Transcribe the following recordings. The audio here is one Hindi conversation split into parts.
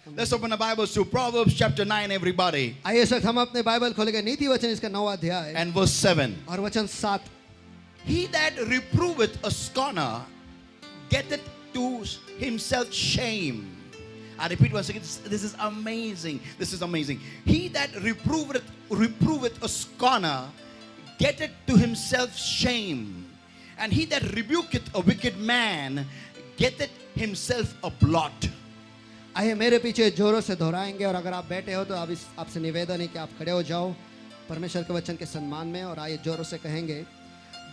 Let's open the Bibles to Proverbs chapter 9, everybody, आइए इस वक्त हम अपने बाइबल खोलेंगे नीति वचन इसका 9वां अध्याय and verse 7. और वचन 7। He that reproveth a scorner getteth to himself shame. I repeat once again, this is amazing. This is amazing. He that reproveth a scorner getteth to himself shame. And he that rebuketh a wicked man getteth himself a blot. आइए मेरे पीछे जोरों से दोहराएंगे, और अगर आप बैठे हो तो आपसे निवेदन है कि आप खड़े हो जाओ परमेश्वर के वचन के सम्मान में, और आइए जोरों से कहेंगे,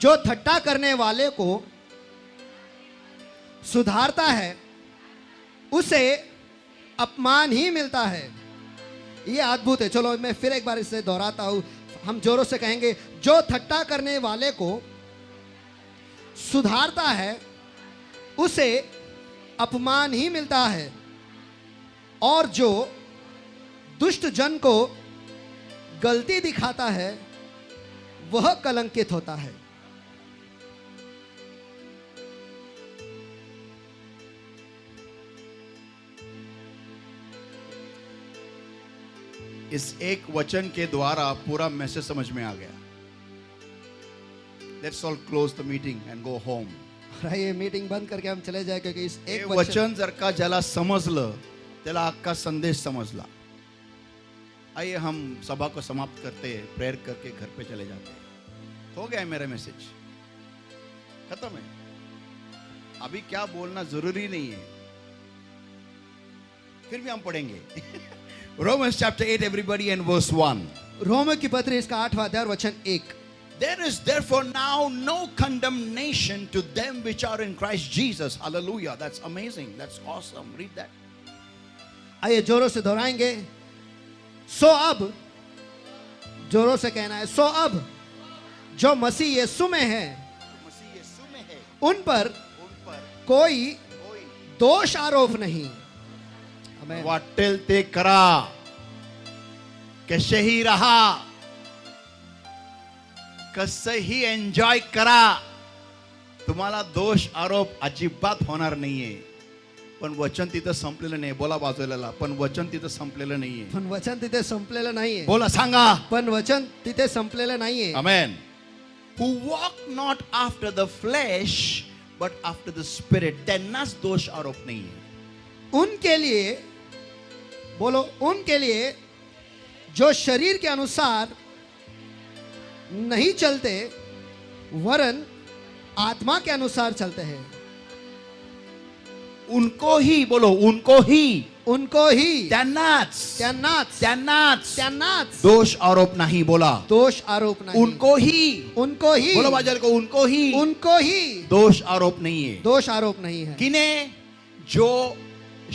जो ठट्टा करने वाले को सुधारता है उसे अपमान ही मिलता है। ये अद्भुत है। चलो मैं फिर एक बार इसे दोहराता हूं, हम जोरों से कहेंगे, जो ठट्टा करने वाले को सुधारता है उसे अपमान ही मिलता है, और जो दुष्ट जन को गलती दिखाता है वह कलंकित होता है। इस एक वचन के द्वारा पूरा मैसेज समझ में आ गया। Let's all close the meeting and go home. और ये मीटिंग बंद करके हम चले जाए, क्योंकि इस हे एक वचन जर का ज्याला समजलं त्याला अख्खा संदेश समजला। आइए हम सभा को समाप्त करते हैं, प्रेयर करके घर पे चले जाते हैं। हो गया है मेरा मैसेज, खत्म है। अभी क्या बोलना जरूरी नहीं है, फिर भी हम पढ़ेंगे। Romans chapter 8, everybody, and verse 1. Romeo की पत्री इसका 8वां अध्याय वचन 1। There is therefore now no condemnation to them which are in Christ Jesus. Hallelujah. That's amazing. That's awesome. Read that. आइए जोरों से दोहराएंगे, सो अब, जोरों से कहना है, सो अब जो मसीह यीशु में है उन पर कोई दोष आरोप नहीं। आमीन। वाटेल ते करा, कसेही रहा, कसंही एन्जॉय करा, तुम्हाला दोष आरोप अजिबात होणार नाहीये। पण वचन तिथं संपलेलं नाही। बोला बाजूला, पण वचन तिथं संपलेलं नाहीये। पण वचन तिथे संपलेलं नाहीये। बोला, सांगा, पण वचन तिथे संपलेलं नाहीये। Amen. Who walk not after the flesh but after the spirit. त्यांनाच दोष आरोप नाहीये। उनके लिए, बोलो, उनके लिए जो शरीर के अनुसार नहीं चलते वरन आत्मा के अनुसार चलते हैं। उनको ही, बोलो, उनको ही, उनको ही, त्यांनाच, त्यांनाच, त्यांनाच त्यांनाच दोष आरोप नाही। बोला, दोष आरोप नहीं। उनको ही, उनको ही, बोलो बाजार को, उनको ही, उनको ही दोष आरोप नहीं है। दोष आरोप नहीं है। किने? जो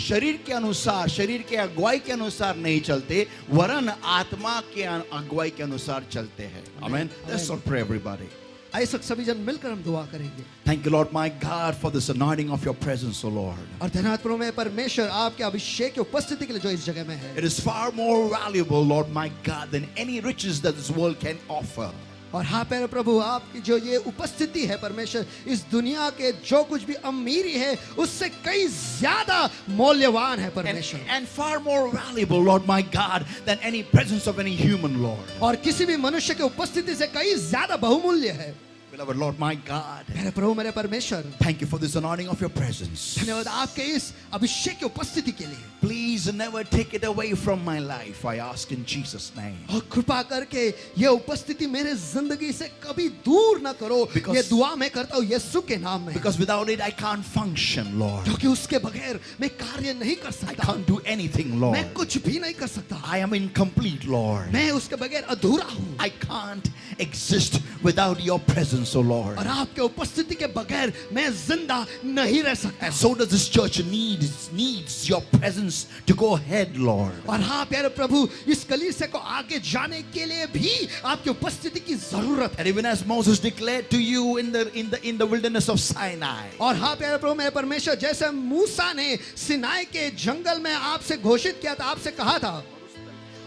शरीर के अनुसार, शरीर के अगुवाई के अनुसार नहीं चलते, वरन आत्मा के अगुवाई के अनुसार चलते हैं। आमेन। Let's all pray, everybody. आइए सभी जन मिलकर हम दुआ करेंगे। Thank you, Lord my God, for this anointing of your presence, O Lord. और धन्यवाद प्रभु में परमेश्वर आपके अभिषेक की उपस्थिति के लिए जो इस जगह में है। It is far more valuable, Lord my God, than any riches that this world can offer. और हाँ प्यारे प्रभु, आपकी जो ये उपस्थिति है परमेश्वर, इस दुनिया के जो कुछ भी अमीरी है उससे कई ज्यादा मूल्यवान है परमेश्वर। And far more valuable, Lord my God, than any presence of any human, Lord. और किसी भी मनुष्य की उपस्थिति से कई ज्यादा बहुमूल्य है। Beloved Lord my God, मेरे प्रभु मेरे परमेश्वर, thank you for this anointing of your presence. धन्यवाद आपके इस अभिषेक की उपस्थिति के लिए। Please never take it away from my life, I ask in Jesus' name. और कृपा करके ये उपस्थिति मेरे जिंदगी से कभी दूर ना करो। ये दुआ मैं करता हूँ यीशु के नाम में। Because without it I can't function, Lord. क्योंकि उसके बगैर मैं कार्य नहीं कर I सकता। can't do anything, Lord. मैं कुछ भी नहीं कर सकता। I am incomplete, Lord. मैं उसके बगैर अधूरा हूँ। I can't exist without your presence, O Lord. और आपके उपस्थिति के बगैर मैं जिंदा नहीं रह सकता। And so does this church needs your presence to go ahead, Lord. और हाँ प्यारे प्रभु, इस कलीसिया को आगे जाने के लिए भी आपकी उपस्थिति की जरूरत है। And even as Moses declared to you in the wilderness of Sinai. और हाँ प्यारे प्रभु मेरे परमेश्वर, जैसे मूसा ने सिनाई के जंगल में आपसे घोषित किया था, आपसे कहा था,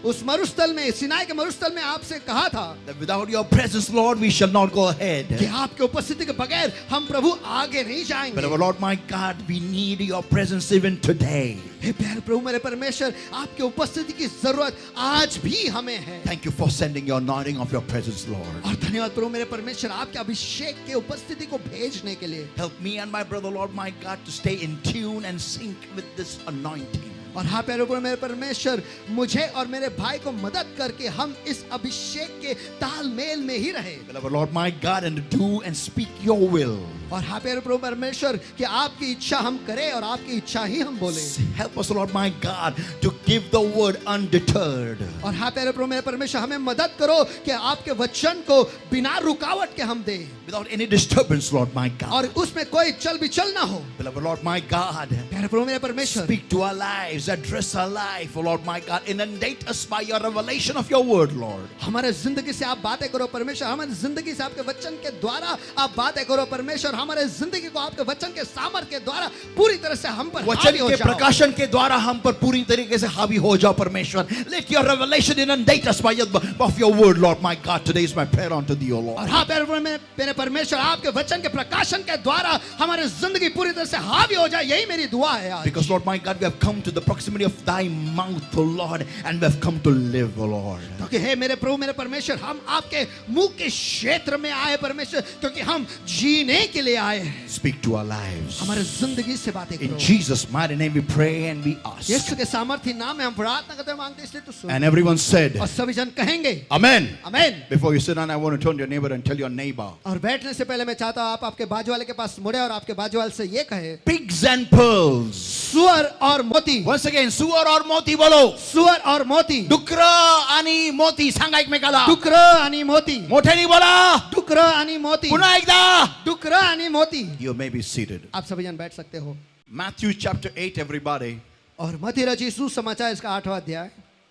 उस मरुस्थल में, सिनाई के मरुस्थल में आपसे कहा था that without your presence, Lord, we shall not go ahead. कि आपके उपस्थिति के बगैर हम प्रभु आगे नहीं But जाएंगे। our Lord, my God, we need your presence even today. हे प्यारे प्रभु मेरे परमेश्वर, आपके उपस्थिति की जरूरत आज भी हमें है। Thank you for sending your anointing of your presence, Lord. और धन्यवाद प्रभु मेरे परमेश्वर, आपके अभिषेक के उपस्थिति को भेजने के लिए। Help me and my brother, Lord, my God, to stay in tune and sync with this anointing. और हाँ प्यारे प्रभु मेरे परमेश्वर, मुझे और मेरे भाई को मदद करके हम इस अभिषेक के तालमेल में ही रहे। Will our Lord, my God, and do and speak your will. और हाँ प्यारे प्रभु परमेश्वर, कि आपकी इच्छा हम करें और आपकी इच्छा ही हम बोले। Help us, Lord, my God, to give the word undeterred. और हाँ प्यारे प्रभु मेरे परमेश्वर, हमें मदद करो कि आपके वचन को बिना रुकावट के हम दें Without any disturbance, Lord, my God. और उसमें कोई चल बिचल ना हो। Will our Lord, my God, प्यारे प्रभु मेरे परमेश्वर, speak to our lives, address our life, oh Lord, my God. Inundate us by your revelation of your word, Lord. हमारे जिंदगी से आप बातें करो परमेश्वर, हमारे जिंदगी से आपके वचन के द्वारा आप बातें करो परमेश्वर, हमारे जिंदगी को आपके वचन के सामर्थ के द्वारा पूरी तरह से हम पर वचन हावी हो के जाओ। प्रकाशन के द्वारा हम पर पूरी तरीके से हावी हो जाओ परमेश्वर. Let your revelation inundate us by of your word, Lord, my God. Today is my prayer unto thee, O और Lord. हाँ प्यारे प्रभु मेरे परमेश्वर, आपके वचन के प्रकाशन के द्वारा हमारे जिंदगी पूरी तरह से हावी हो जाए, यही मेरी दुआ है आज। Because, Lord, my God, we have come to the proximity of thy mouth, O Lord, and we have come to live, O Lord. क्योंकि हे मेरे प्रभु मेरे परमेश्वर, हम आपके मुंह के क्षेत्र में आए परमेश्वर, क्योंकि हम जीने के लिए आए हैं। Speak to our lives. हमारे जिंदगी से बातें In करो। Jesus' mighty name we pray and we ask. यीशु के सामर्थी नाम में हम प्रार्थना करते हैं, मांगते हैं, इसलिए तू सुन। And everyone said, और सभी जन कहेंगे Amen. आमीन। Before you sit down, I want to turn to your neighbor and tell your neighbor, और बैठने से पहले मैं चाहता हूँ आप आपके बाजू वाले के पास मुड़े और आपके बाजू वाले से ये कहे, pigs and pearls. सुअर और मोती। Once again, सुअर और मोती बोलो. सुअर और मोती। डुकरं आणि मोती सांगा एकमेकाला. डुकरं आणि मोती। मोठ्याने बोला. डुकरं आणि मोती। पुन्हा एकदा. डुकरं आणि मोती। You may be seated. आप सभी जन बैठ सकते हो। Matthew chapter 8, everybody, और मत्ती रचित सुसमाचार इसका 8वां अध्याय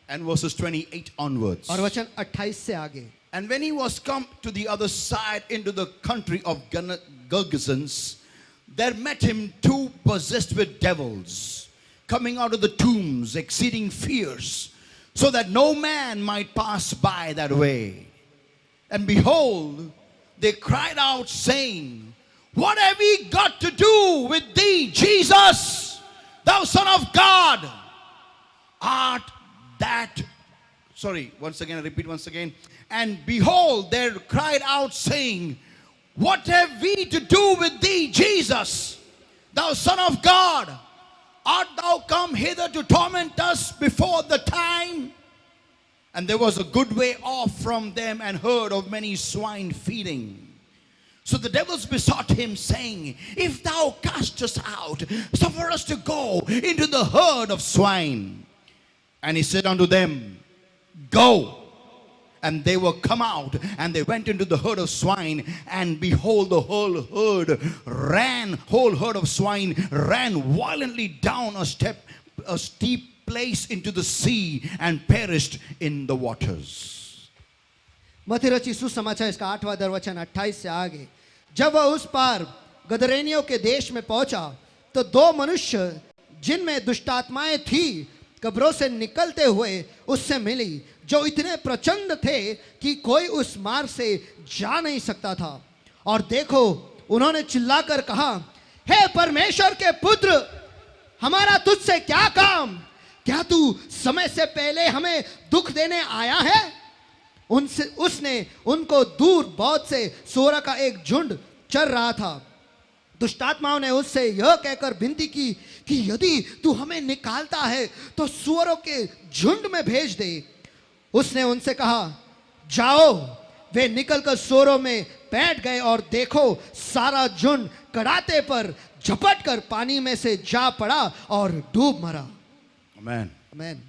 and verses 28 onwards. और वचन 28 से आगे। And when he was come to the other side into the country of Gergesenes, there met him two possessed with devils, coming out of the tombs, exceeding fierce, so that no man might pass by that way. And behold, they cried out, saying, What have we got to do with thee, Jesus, thou Son of God? Art that, once again, I repeat once again. And behold, they cried out, saying, What have we to do with thee, Jesus, thou Son of God? Art thou come hither to torment us before the time? And there was a good way off from them, and herd of many swine feeding. So the devils besought him, saying, If thou cast us out, suffer us to go into the herd of swine. And he said unto them, Go. And they were come out, and they went into the herd of swine, and behold, the whole herd of swine ran violently down a steep place into the sea, and perished in the waters. मत्ती रचित सुसमाचार इसका 8वां अध्याय वचन 28 से आगे। जब वह उस पार गदरेनियों के देश में पहुंचा, तो दो मनुष्य जिनमें दुष्टात्माएं थी कब्रों से निकलते हुए उससे मिली, जो इतने प्रचंड थे कि कोई उस मार्ग से जा नहीं सकता था। और देखो, उन्होंने चिल्लाकर कहा, हे परमेश्वर के पुत्र, हमारा तुझसे क्या काम? क्या तू समय से पहले हमें दुख देने आया है? उसने उनको दूर बहुत से सूअरों का एक झुंड चर रहा था। दुष्टात्माओं ने उससे यह कहकर विनती की कि यदि तू हमें निकालता है तो सूअरों के झुंड में भेज दे। उसने उनसे कहा, जाओ। वे निकलकर सूअरों में बैठ गए, और देखो, सारा झुंड कड़ाते पर झपट कर पानी में से जा पड़ा और डूब मरा। Amen. आमीन।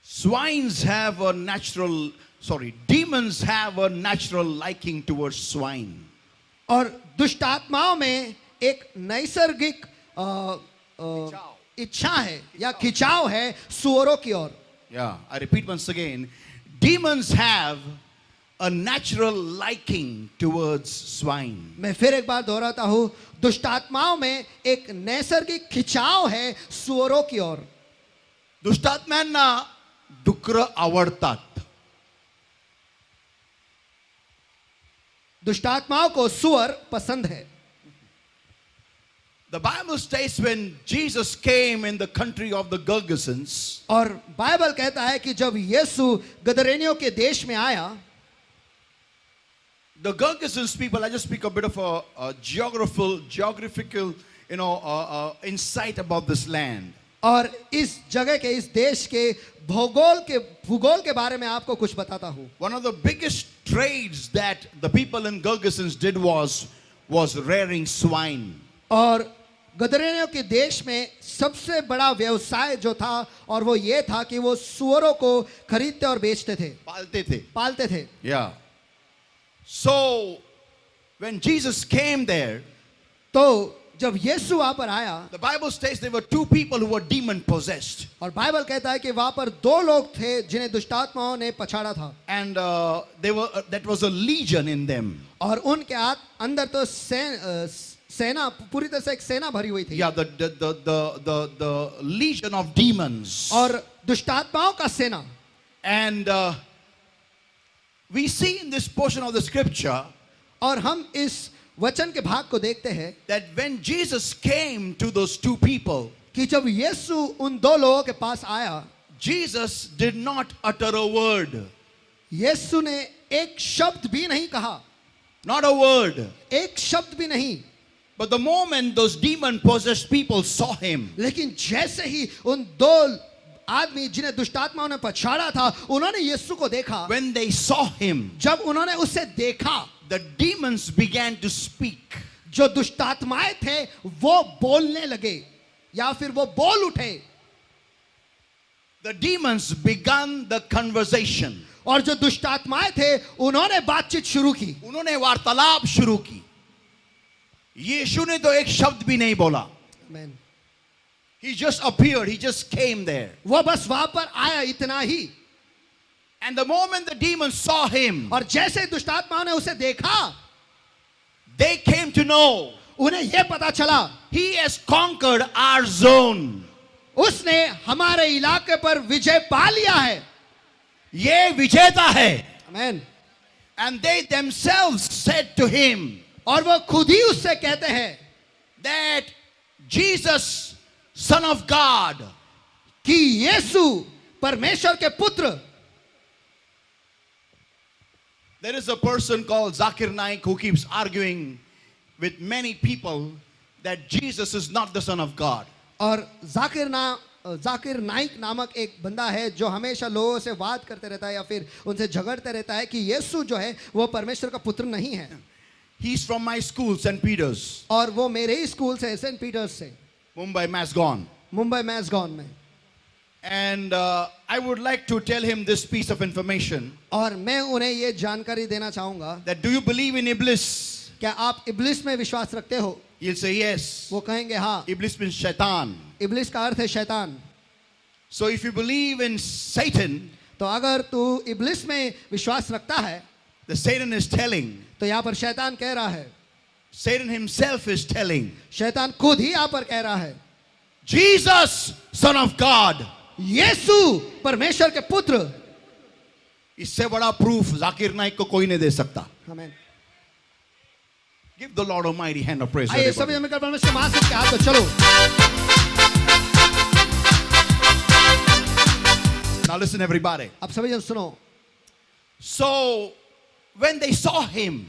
Demons have a natural liking towards swine. और दुष्टात्माओं में एक नैसर्गिक इच्छा है या खिंचाव है सूअरों की ओर। Yeah, I repeat once again. Demons have a natural liking towards swine. मैं फिर एक बार दोहराता हूँ, दुष्टात्माओं में एक नैसर्गिक खिंचाव है सूअरों की ओर। दुष्टात्म्यांना डुकर आवडतात. दुष्टात्माओं को सुअर पसंद है. The Bible states when Jesus came in the country of the Gergesenes, और बाइबल कहता है कि जब यीशु गदरेनियों के देश में आया, the Gergesenes people, I just speak a bit of a geographical, insight about this land. और इस जगह के, इस देश के भूगोल के बारे में आपको कुछ बताता हूँ. One of the biggest trades that the people in Gergesenes did was rearing swine. और गदरेनियों के देश में सबसे बड़ा व्यवसाय जो था, और वो ये था कि वो सुअरों को खरीदते और बेचते थे, पालते थे. Yeah. So when Jesus came there, तो जब यीशु वहां पर आया, the Bible states there were two people who were demon possessed, और बाइबल कहता है कि वहां पर दो लोग थे जिन्हें दुष्टात्माओं ने पछाड़ा था, and that was a legion in them. और उनके अंदर तो सेना, पूरी तरह से एक सेना भरी हुई थी. Yeah, the legion of demons. और दुष्टात्माओं का सेना. And we see in this portion of the scripture और हम इस वचन के भाग को देखते हैं that when Jesus came to those two people, कि जब यीशु उन दो लोगों के पास आया, Jesus did not utter a word. यीशु ने एक शब्द भी नहीं कहा. Not a word. एक शब्द भी नहीं. But the moment those demon possessed people saw him, लेकिन जैसे ही उन दो आदमी जिन्हें दुष्टात्माओं ने पछाड़ा था, उन्होंने यीशु को देखा, when they saw him, जब उन्होंने उसे देखा, the demons began to speak. जो दुष्टात्माएं थे वो बोलने लगे, या फिर वो बोल उठे. The demons began the conversation. और जो दुष्टात्माएं थे उन्होंने बातचीत शुरू की. उन्होंने वार्तालाप शुरू की. यीशु ने तो एक शब्द भी नहीं बोला. Amen. He just appeared. He just came there. वो बस वहां पर आया, इतना ही. And the moment the demons saw him, और जैसे दुष्टात्माओं ने उसे देखा, they came to know उन्हें यह पता चला, he has conquered our zone. उसने हमारे इलाके पर विजय पा लिया है. ये विजेता है. Amen. And they themselves said to him, और वो खुद ही उससे कहते हैं that Jesus, Son of God, कि यीशु परमेश्वर के पुत्र. there is a person called Zakir Naik who keeps arguing with many people that Jesus is not the Son of God. और जाकिर नाइक नामक एक बंदा है जो हमेशा लोगों से बात करते रहता है या फिर उनसे झगड़ते रहता है कि यीशु जो है वो परमेश्वर का पुत्र नहीं है. He's from my school, St. Peter's, और वो मेरे ही स्कूल से, सेंट पीटर्स से, Mumbai, Masgone. मुंबई मैसगॉन में. And I would like to tell him this piece of information और मैं उन्हें ये जानकारी देना चाहूंगा, that do you believe in Iblis? क्या आप इब्लिस में विश्वास रखते हो? He'll say yes. वो कहेंगे हाँ. Iblis means shaitan. इब्लिस का अर्थ है शैतान. So if you believe in Satan, तो अगर तू इब्लिस में विश्वास रखता है, the Satan is telling, तो यहाँ पर शैतान कह रहा है, Satan himself is telling, शैतान खुद ही यहाँ पर कह रहा है, Jesus, Son of God. यीशु परमेश्वर के पुत्र. इससे बड़ा proof जाकिर नाइक को कोई नहीं दे सकता. आमीन. Give the Lord a mighty hand of praise. आइए everybody. सभी मिलकर परमेश्वर के महान के हाथ को चलो. Now listen everybody. अब सभी जन सुनो. So when they saw him,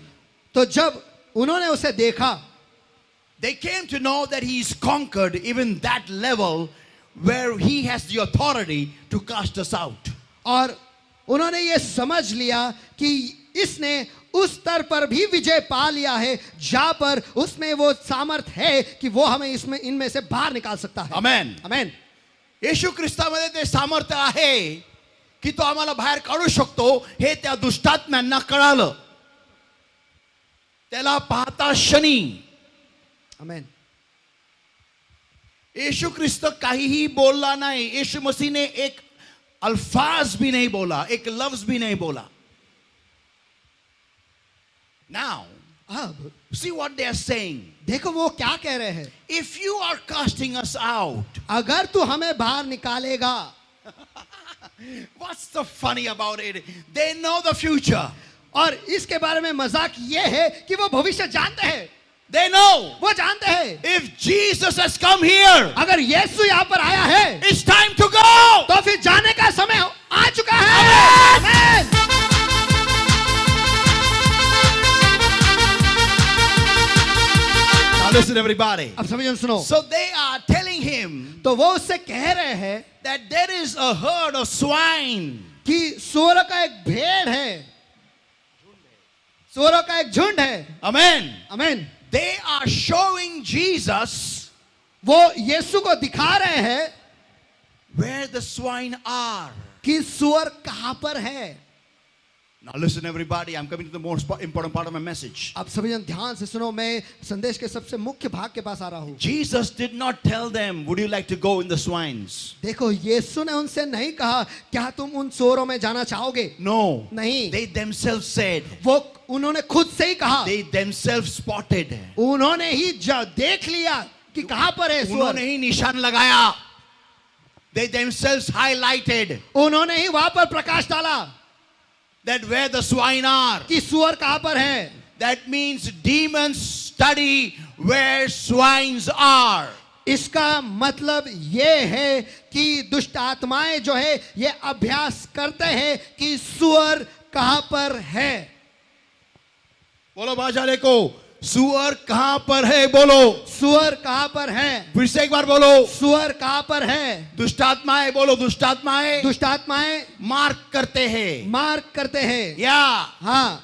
तो जब उन्होंने उसे देखा, they came to know that he's conquered even that level where he has the authority to cast us out. और उन्होंने ये समझ लिया कि इसने उस स्तर पर भी विजय पा लिया है जहां पर उसमें वो सामर्थ है कि वो हमें इसमें इनमें से बाहर निकाल सकता है. Amen. आमीन. येशू ख्रिस्तामध्ये ते सामर्थ्य आहे की तो आम्हाला बाहेर काढू शकतो हे त्या दुष्टात्म्यांना कळालं. त्याला पाहता क्षणी आमीन. येशू ख्रिस्त काहीही बोलला नाही. येशू मसीह ने एक अल्फाज भी नहीं बोला, एक लफ्ज भी नहीं बोला. Now, अब see what they are saying. देखो वो क्या कह रहे हैं. If you are casting us out, अगर तू हमें बाहर निकालेगा, What's so funny about it? They know the future. और इसके बारे में मजाक ये है कि वो भविष्य जानते हैं, They know वो जानते हैं if Jesus has come here, अगर यीशु यहाँ पर आया है it's time to go. तो फिर जाने का समय आ चुका है। आमीन। Now listen, everybody. अब सभी जन सुनो, So they are telling him तो वो उससे कह रहे हैं that there is a herd of swine. कि सूअरों का एक भेड़ है, सूअरों का एक झुंड है। Amen. आमीन। They are showing Jesus वो यीशु को दिखा रहे हैं where the swine are. कि सूअर कहां पर है। Now listen, everybody. I'm coming to the most important part of my message. आप सभी जन ध्यान से सुनो, मैं संदेश के सबसे मुख्य भाग के पास आ रहा हूं। Jesus did not tell them, would you like to go in the swines? देखो, यीशु ने उनसे नहीं कहा क्या तुम उन सूअरों में जाना चाहोगे। No. नहीं, They themselves said. वो उन्होंने खुद से ही कहा, They themselves spotted. उन्होंने ही देख लिया कि कहां पर है सूअर। उन्होंने ही निशान लगाया. They themselves highlighted उन्होंने ही वहां पर प्रकाश डाला that where the swine are. कि सूअर कहां पर है। That means demons study where swines are. इसका मतलब ये है कि दुष्ट आत्माएं जो है ये अभ्यास करते हैं कि सूअर कहां पर है। बोलो बाजाले को, सुअर कहां पर है? बोलो, सूअर कहां पर है? फिर से एक बार बोलो, सूअर कहां पर है? दुष्टात्माएं, बोलो दुष्टात्माएं दुष्ट आत्माएं मार्क करते हैं, मार्क करते हैं। या हाँ,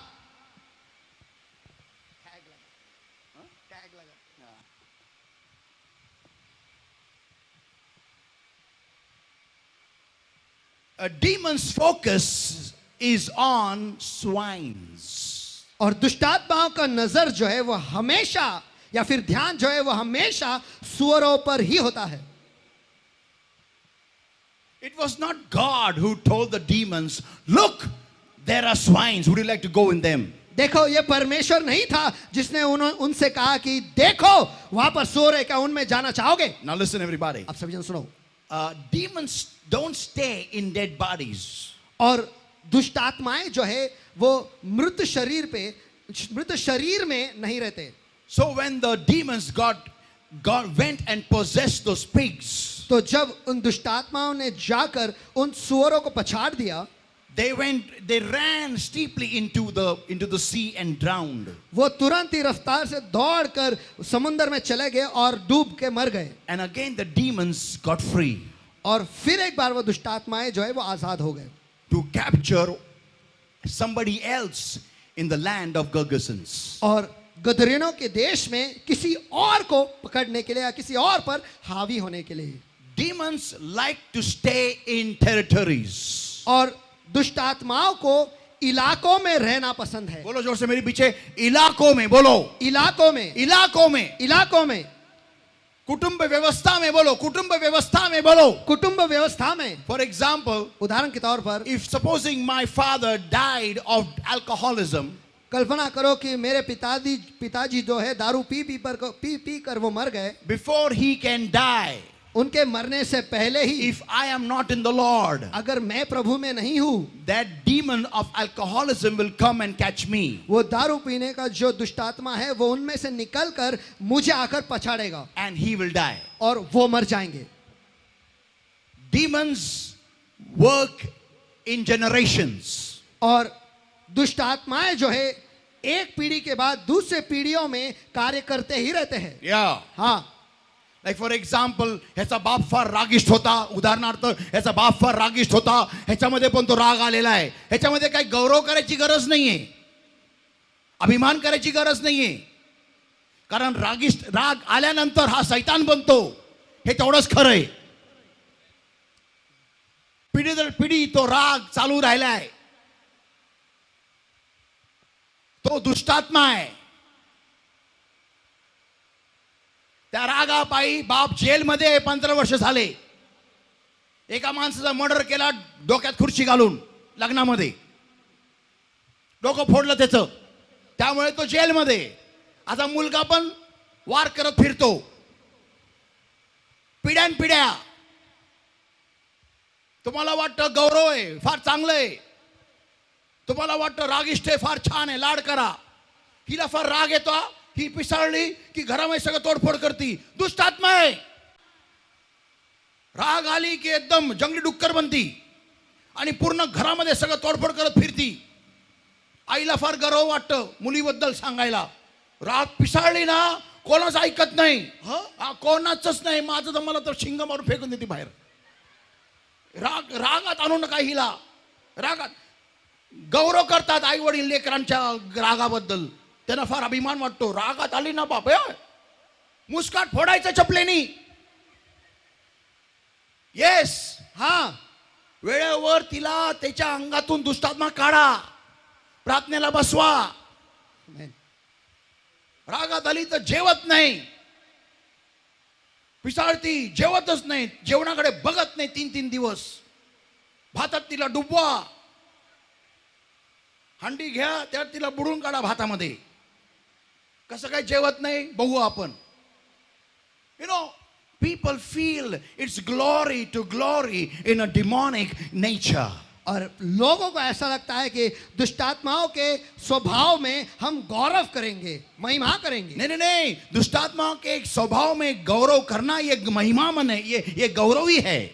a demon's focus is on swines. और दुष्टात्माओं का नजर जो है वो हमेशा या फिर ध्यान जो है वो हमेशा सूअरों पर ही होता है। It was not God who told the demons, look, there are swines, would you like to go in them? देखो, ये परमेश्वर नहीं था जिसने उनसे कहा कि देखो वहां पर सूअर है, क्या उनमें जाना चाहोगे। Now listen, everybody. आप सभी जन सुनो, Demons don't stay in dead bodies. और दुष्ट आत्माएं जो है वो मृत शरीर पे, मृत शरीर में नहीं रहते। So when the demons went and possessed those pigs, तो जब उन दुष्ट आत्माओं ने जाकर उन सूअरों को पछाड़ दिया, they ran steeply into the sea and drowned. वो तुरंत ही रफ्तार से दौड़कर समुद्र में चले गए और डूब के मर गए। And again the demons got free और फिर एक बार वो दुष्ट आत्माएं जो है वो आजाद हो गए to capture somebody else in the land of Gergesens. और गदरेनों के देश में किसी और को पकड़ने के लिए या किसी और पर हावी होने के लिए। Demons like to stay in territories. और दुष्ट आत्माओं को इलाकों में रहना पसंद है। बोलो जोर से मेरे पीछे, इलाकों में बोलो, इलाकों में, इलाकों में, इलाकों में, कुटुंब व्यवस्था में बोलो, कुटुंब व्यवस्था में बोलो। कुटुंब व्यवस्था में। For example, उदाहरण के तौर पर, if supposing my father died of alcoholism, कल्पना करो कि मेरे पिताजी जो है दारू पी कर वो मर गए। before he can die, उनके मरने से पहले ही if I am not in the Lord, अगर मैं प्रभु में नहीं हूं, that demon of alcoholism will come and catch me. वो दारू पीने का जो दुष्टात्मा है वो उनमें से निकलकर मुझे आकर पछाड़ेगा And he will die. और वो मर जाएंगे। Demons work in generations. और दुष्ट आत्माएं जो है एक पीढ़ी के बाद दूसरे पीढ़ियों में कार्य करते ही रहते हैं। Yeah. हाँ, Like for example, ह्याचा बाप फार रागिष्ट होता, उदाहरणार्थ ह्याचा बाप फार रागिष्ट होता, ह्याच्यामध्ये पण तो राग आलेला आहे, ह्याच्यामध्ये काही गौरव करायची गरज नाहीये, अभिमान करायची गरज नाहीये, कारण राग आल्यानंतर हा शैतान बनतो, हे तेवढंच खरंय। पिढी दर पिढी तो राग चालू राहिलाय, तो दुष्टात्मा आहे। त्या रागापायी बाप जेलमध्ये 15 वर्ष झाले, एका माणसाचा मर्डर केला डोक्यात खुर्ची घालून लग्नामध्ये, डोकं फोडलं त्याचं, त्यामुळे तो जेलमध्ये। आता मुलगा पण वार करत फिरतो, पिढ्यानपिढ्या तुम्हाला वाटतं गौरव आहे फार चांगलं आहे, तुम्हाला वाटतं रागिष्ट आहे फार छान आहे, लाड करा. हिला फार राग येतो, ही पिसाळली की घरामध्ये सगळं तोडफोड करती, दुष्ट आत्मा आहे. राग आली की एकदम जंगली डुक्कर बनती आणि पूर्ण घरामध्ये सगळं तोडफोड करत फिरती. आईला फार गर्व वाटतं मुलीबद्दल सांगायला. राग पिसाळली ना कोणाच ऐकत नाही, कोणाच नाही. माझं तर मला तर शिंग मारून फेकून देते बाहेर. रागात आणू नका हिला. रागात गौरव करतात आई वडील लेकरांच्या रागाबद्दल, त्यांना फार अभिमान वाटतो. रागात आली ना बाप मुस्काट फोडायचं चपलेनी. येस, हा, वेळेवर तिला त्याच्या अंगातून दुष्टात्मा काढा, प्रार्थनेला बसवा. रागात आली तर जेवत नाही, पिसाळती, जेवतच नाही, जेवणाकडे बघत नाही 3-3 दिवस. भातात तिला डुबवा, हंडी घ्या त्यात तिला बुडून काढा भातामध्ये. कसं काय जेवत नाही बघू आपण. People feel it's glory to glory in a demonic nature. और लोगों को ऐसा लगता है कि दुष्टात्माओं के स्वभाव में हम गौरव करेंगे, महिमा करेंगे. नहीं नहीं नहीं, दुष्टात्माओं के एक स्वभाव में गौरव करना ये महिमा मन है, ये गौरव ही है.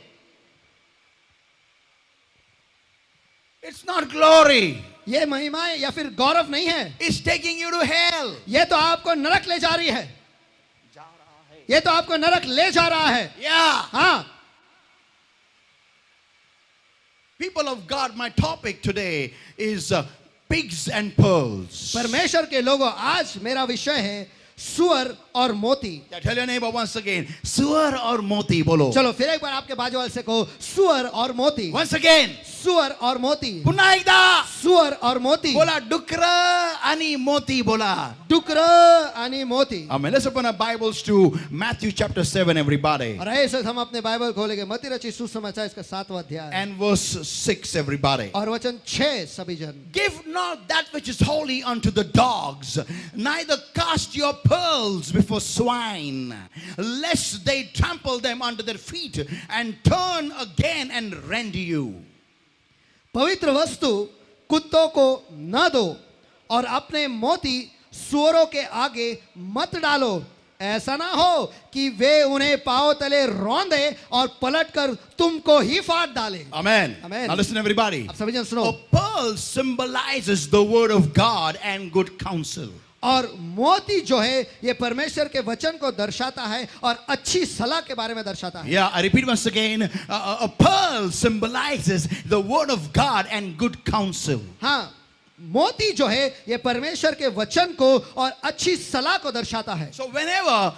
It's not glory. ये महिमा है या फिर गौरव नहीं है. It's taking you to hell. ये तो आपको नरक ले जा रही है, ये तो आपको नरक ले जा रहा है. Yeah. हाँ. People of God, my topic today is pigs and pearls. परमेश्वर के लोगों, आज मेरा विषय है सुअर और मोती. Tell your neighbor once again, सुअर और मोती बोलो. चलो फिर एक बार आपके बाजू वाले से कहो, सुअर और मोती. Once again, सुअर और मोती. पुन्हा एकदा सुअर और मोती. बोला, डुक्कर आणि मोती बोला. डुकर आणि मोती. Amen. Let's open our Bibles to Matthew chapter 7, everybody. और ऐसे हम अपने बाइबल खोलेंगे मत्ती रचित सुसमाचार इसका 7वां अध्याय And verse 6, everybody. और वचन 6 सभी जन. Give not that which is holy unto the dogs, neither cast your pearls before swine, lest they trample them under their feet and turn again and rend you. पवित्र वस्तु कुत्तों को न दो और अपने मोती सुअरों के आगे मत डालो, ऐसा ना हो कि वे उन्हें पांव तले रौंदे और पलटकर तुमको ही फाड़ डाले. Amen. Amen. Now listen, everybody. अब सभी जन सुनो. A pearl symbolizes the word of God and good counsel. और मोती जो है ये परमेश्वर के वचन को दर्शाता है और अच्छी सलाह के बारे में दर्शाता है. Yeah, I repeat once again. A pearl symbolizes the word of God and good counsel. हाँ, मोती जो है ये परमेश्वर के वचन को और अच्छी सलाह को दर्शाता है. So whenever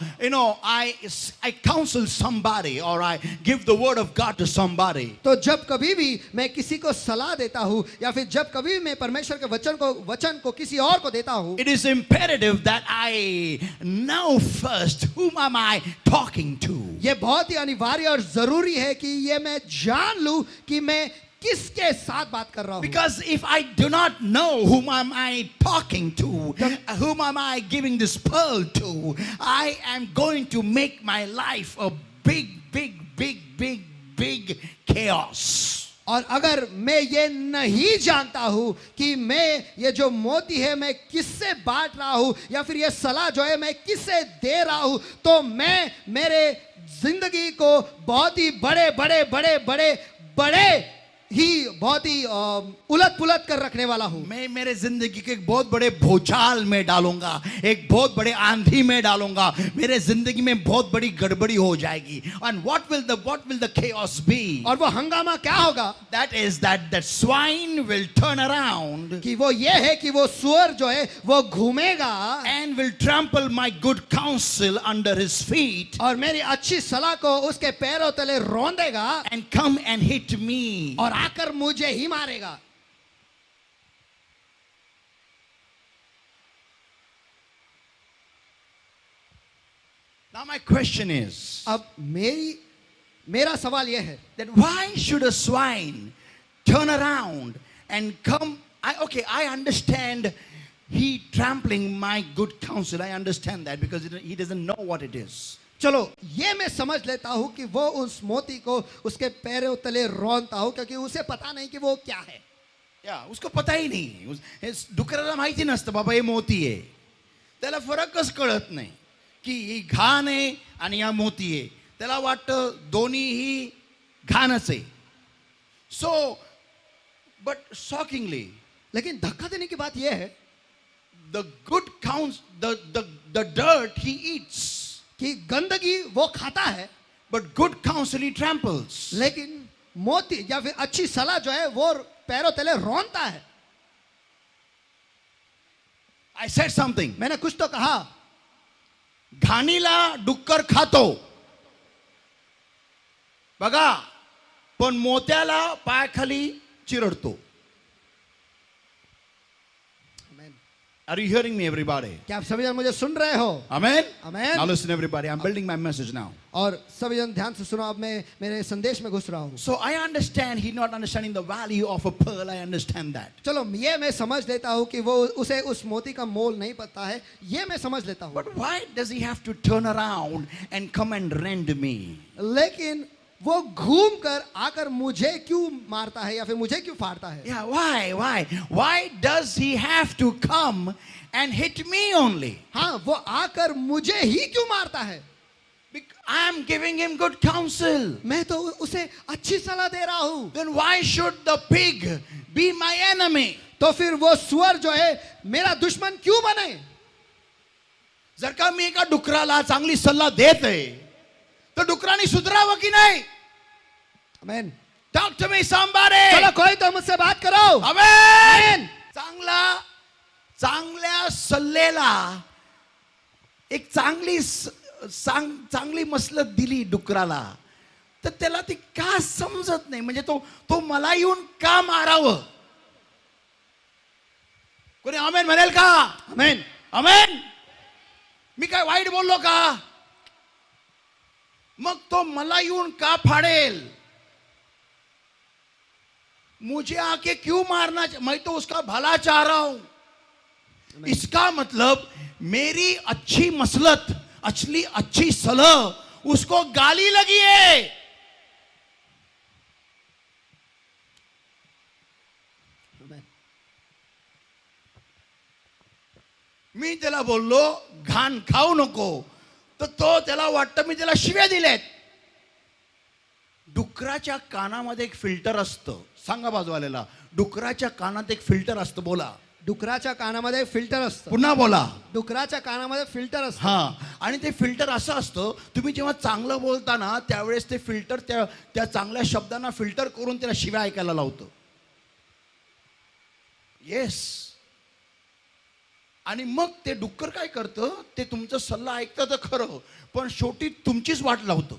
I counsel somebody or I give the word of God to somebody, तो जब कभी भी मैं किसी को सलाह देता हूँ या फिर जब कभी भी मैं परमेश्वर के वचन को किसी और को देता हूँ, it is imperative that I know first whom am I talking to. ये बहुत ही अनिवार्य और जरूरी है कि ये मैं जान लूं कि मैं किसके साथ बात कर रहा हूँ. Because if I do not know whom am I talking to, whom am I giving this pearl to, I am going to make my life a big chaos. और अगर मैं ये नहीं जानता हूँ कि मैं ये जो मोती है मैं किससे बांट रहा हूँ या फिर ये सलाह जो है मैं किससे दे रहा हूँ, तो मैं मेरे जिंदगी को बहुत ही बड़े ही बहुत ही उलट पुलट कर रखने वाला हूँ. मैं मेरे जिंदगी के एक बहुत बड़े भूचाल में डालूंगा, एक बहुत बड़े आंधी में डालूंगा. मेरे जिंदगी में बहुत बड़ी गड़बड़ी हो जाएगी. And what will the chaos be? और वो हंगामा क्या होगा? That is that swine will turn around कि वो ये है कि वो सुअर जो है वो घूमेगा and will trample my good counsel under his feet और मेरी अच्छी सलाह को उसके पैरों तले रौंदेगा and come and hit me. और आकर मुझे ही मारेगा. Now my question is अब मेरा सवाल यह है that why should a swine turn around and come? I understand he trampling my good counsel. I understand that because he doesn't know what it is. चलो ये मैं समझ लेता हूं कि वो उस मोती को उसके पैरों तले रौंदता हो क्योंकि उसे पता नहीं कि वो क्या है. या उसको पता ही नाही. डुकराला माहिती नसतं बाबा हे मोती आहे. त्याला फरकच कळत नाही की ही घाण आहे आणि हा मोती आहे. त्याला वाटतं दोन्हीही घाणच आहे. सो बट शॉकिंगली लेकिन धक्का देने की बात यह है the good counts the dirt he eats कि गंदगी वो खाता है, बट गुड काउंसिल ही ट्रैम्पल्स. लेकिन मोती या फिर अच्छी सलाह जो है वो पैरों तले रौंदता है. I said something. मैंने कुछ तो कहा. घाणीला डुक्कर खातो बघा, पण मोत्याला पायाखाली चिरडतो. Are you hearing me, everybody? क्या आप सभी जन मुझे सुन रहे हो? Amen? Amen. Now listen, everybody. I'm building my message now. और सभी जन ध्यान से सुनो. अब मैं मेरे संदेश में घुस रहा हूँ. So I understand he's not understanding the value of a pearl. I understand that. चलो ये मैं समझ लेता हूँ कि वो उसे उस मोती का मोल नहीं पता है. ये मैं समझ लेता हूँ. But why does he have to turn around and come and rend me? लेकिन वो घूम कर आकर मुझे क्यों मारता है या फिर मुझे क्यों फाड़ता है? Yeah, why? Why? Why does he have to come and hit me only? हाँ, वो आकर मुझे ही क्यों मारता है? I am giving him good counsel. मैं तो उसे अच्छी सलाह दे रहा हूँ. Then why should the pig be my enemy? तो फिर वो सुअर जो है मेरा दुश्मन क्यों बने? जर का मी एका डुकराला चांगली सल्ला देत आहे तर डुकराने सुधरावं की नाही? Amen. Talk to me somebody. चलो कोई तो मुझसे बात करो. Amen. चांगल्या सल्लेला एक चांगली मसलत दिली डुकराला तर त्याला ती का समजत नाही? म्हणजे तो मला येऊन का मारावं? कोणी आमेन म्हणेल का? Amen. आमेन. मी काय वाईट बोललो का? मग तो मला येऊन का फाडेल? मुझे आके क्यों मारना? मैं तो उसका भला चाह रहा हूं. इसका मतलब मेरी अच्छी मसलत, अच्छी सलाह उसको गाली लगी है. मी त्याला बोललो घाण खाऊ नको तर तो त्याला वाटतं मी त्याला शिव्या दिलेत. डुकराच्या कानामध्ये एक फिल्टर असतं. सांगा बाजूवाल्याला, डुकराच्या कानात एक फिल्टर असतं. बोला. डुकराच्या कानामध्ये फिल्टर असतं. पुन्हा बोला. डुकराच्या कानामध्ये फिल्टर असतं. हा, आणि ते फिल्टर असं असतं, तुम्ही जेव्हा चांगलं बोलता ना त्यावेळेस ते फिल्टर त्या चांगल्या शब्दांना फिल्टर करून त्याला शिव्या ऐकायला लावतं. येस. आणि मग ते डुक्कर काय करतं, ते तुमचं सल्ला ऐकतं तर खरं, पण शेवटी तुमचीच वाट लावतं.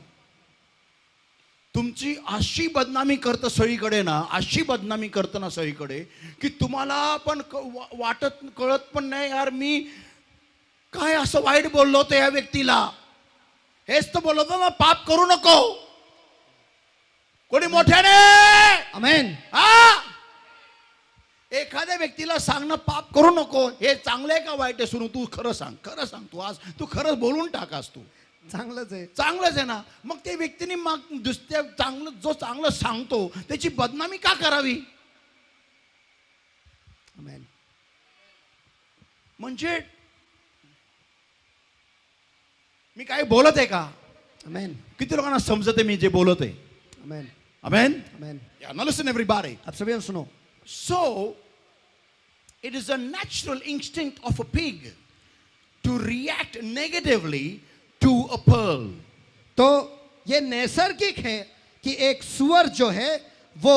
तुमची अशी बदनामी करतं सगळीकडे ना, अशी बदनामी करतं ना सगळीकडे की तुम्हाला पण कळत पण नाही यार मी काय असं वाईट बोललो होतो या व्यक्तीला. हेच तर बोललो होतो ना, पाप करू नको. कोणी मोठ्याने आमेन. हा, एखाद्या व्यक्तीला सांगणं पाप करू नको हे चांगलं आहे का वाईट आहे? सुरू तू खरं सांग. तू आज तू खरं बोलून टाकास. तू चांगलंच आहे ना. मग त्या व्यक्तीने मग दुसऱ्या जो चांगलं सांगतो त्याची बदनामी का करावी? आमेन. म्हणजे मी काय बोलत आहे का? आमेन. किती लोकांना समजते मी जे बोलत आहे? आमेन. आमेन. आमेन. Now listen everybody. आप सभी सुनो. So it is a natural instinct of a pig to react negatively to a pearl. तो ये नैसर्गिक है कि एक सुअर जो है वो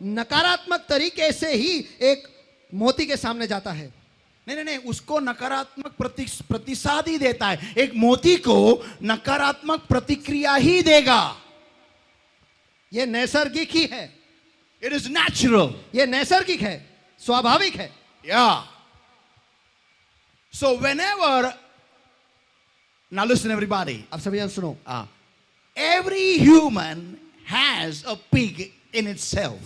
नकारात्मक तरीके से ही एक मोती के सामने जाता है. नहीं, उसको नकारात्मक प्रतिसाद ही देता है. एक मोती को नकारात्मक प्रतिक्रिया ही देगा. ये नैसर्गिक ही है. It is natural. ये नैसर्गिक है, स्वाभाविक है. Yeah. So whenever, now listen everybody. आप सभी सुनो. Every human has a pig in itself.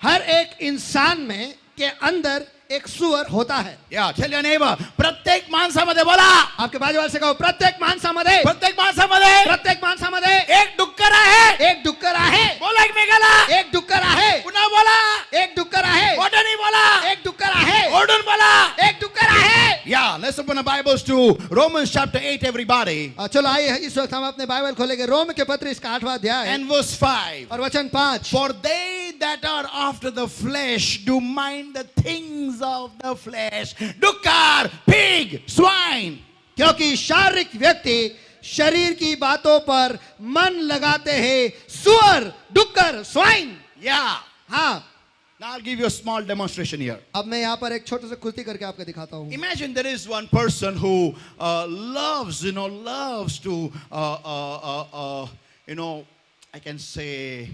हर एक इंसान में के अंदर एक सुअर होता है. Yeah, tell your neighbor, प्रत्येक माणसामध्ये बोला, आपके बाजू वाले से कहो, प्रत्येक माणसामध्ये, प्रत्येक माणसामध्ये प्रत्येक माणसामध्ये एक डुक्कर आहे. एक डुक्कर आहे. बोला एकमेकाला. एक डुक्कर आहे. पुन्हा बोला. एक डुक्कर आहे. मोठ्याने बोला. एक डुक्कर आहे. ओरडून बोला. एक डुक्कर आहे. Yeah, let's open the Bibles to Romans chapter 8, everybody, चलो आइए इस वक्त हम अपने बाइबल खोलेंगे रोम के पत्र इसका 8वां अध्याय and verse 5. और वचन 5. For they that are after the flesh do mind the things of the flesh. Dukkar, pig, swine. क्योंकि शारीरिक व्यक्ति शरीर की बातों पर मन लगाते हैं. सुअर, डुक्कर, स्वाइन. Yeah. हाँ, Now I'll give you a small demonstration here. अब मैं यहाँ पर एक छोटे से कुश्ती करके आपको दिखाता हूँ. Imagine there is one person who loves to, I can say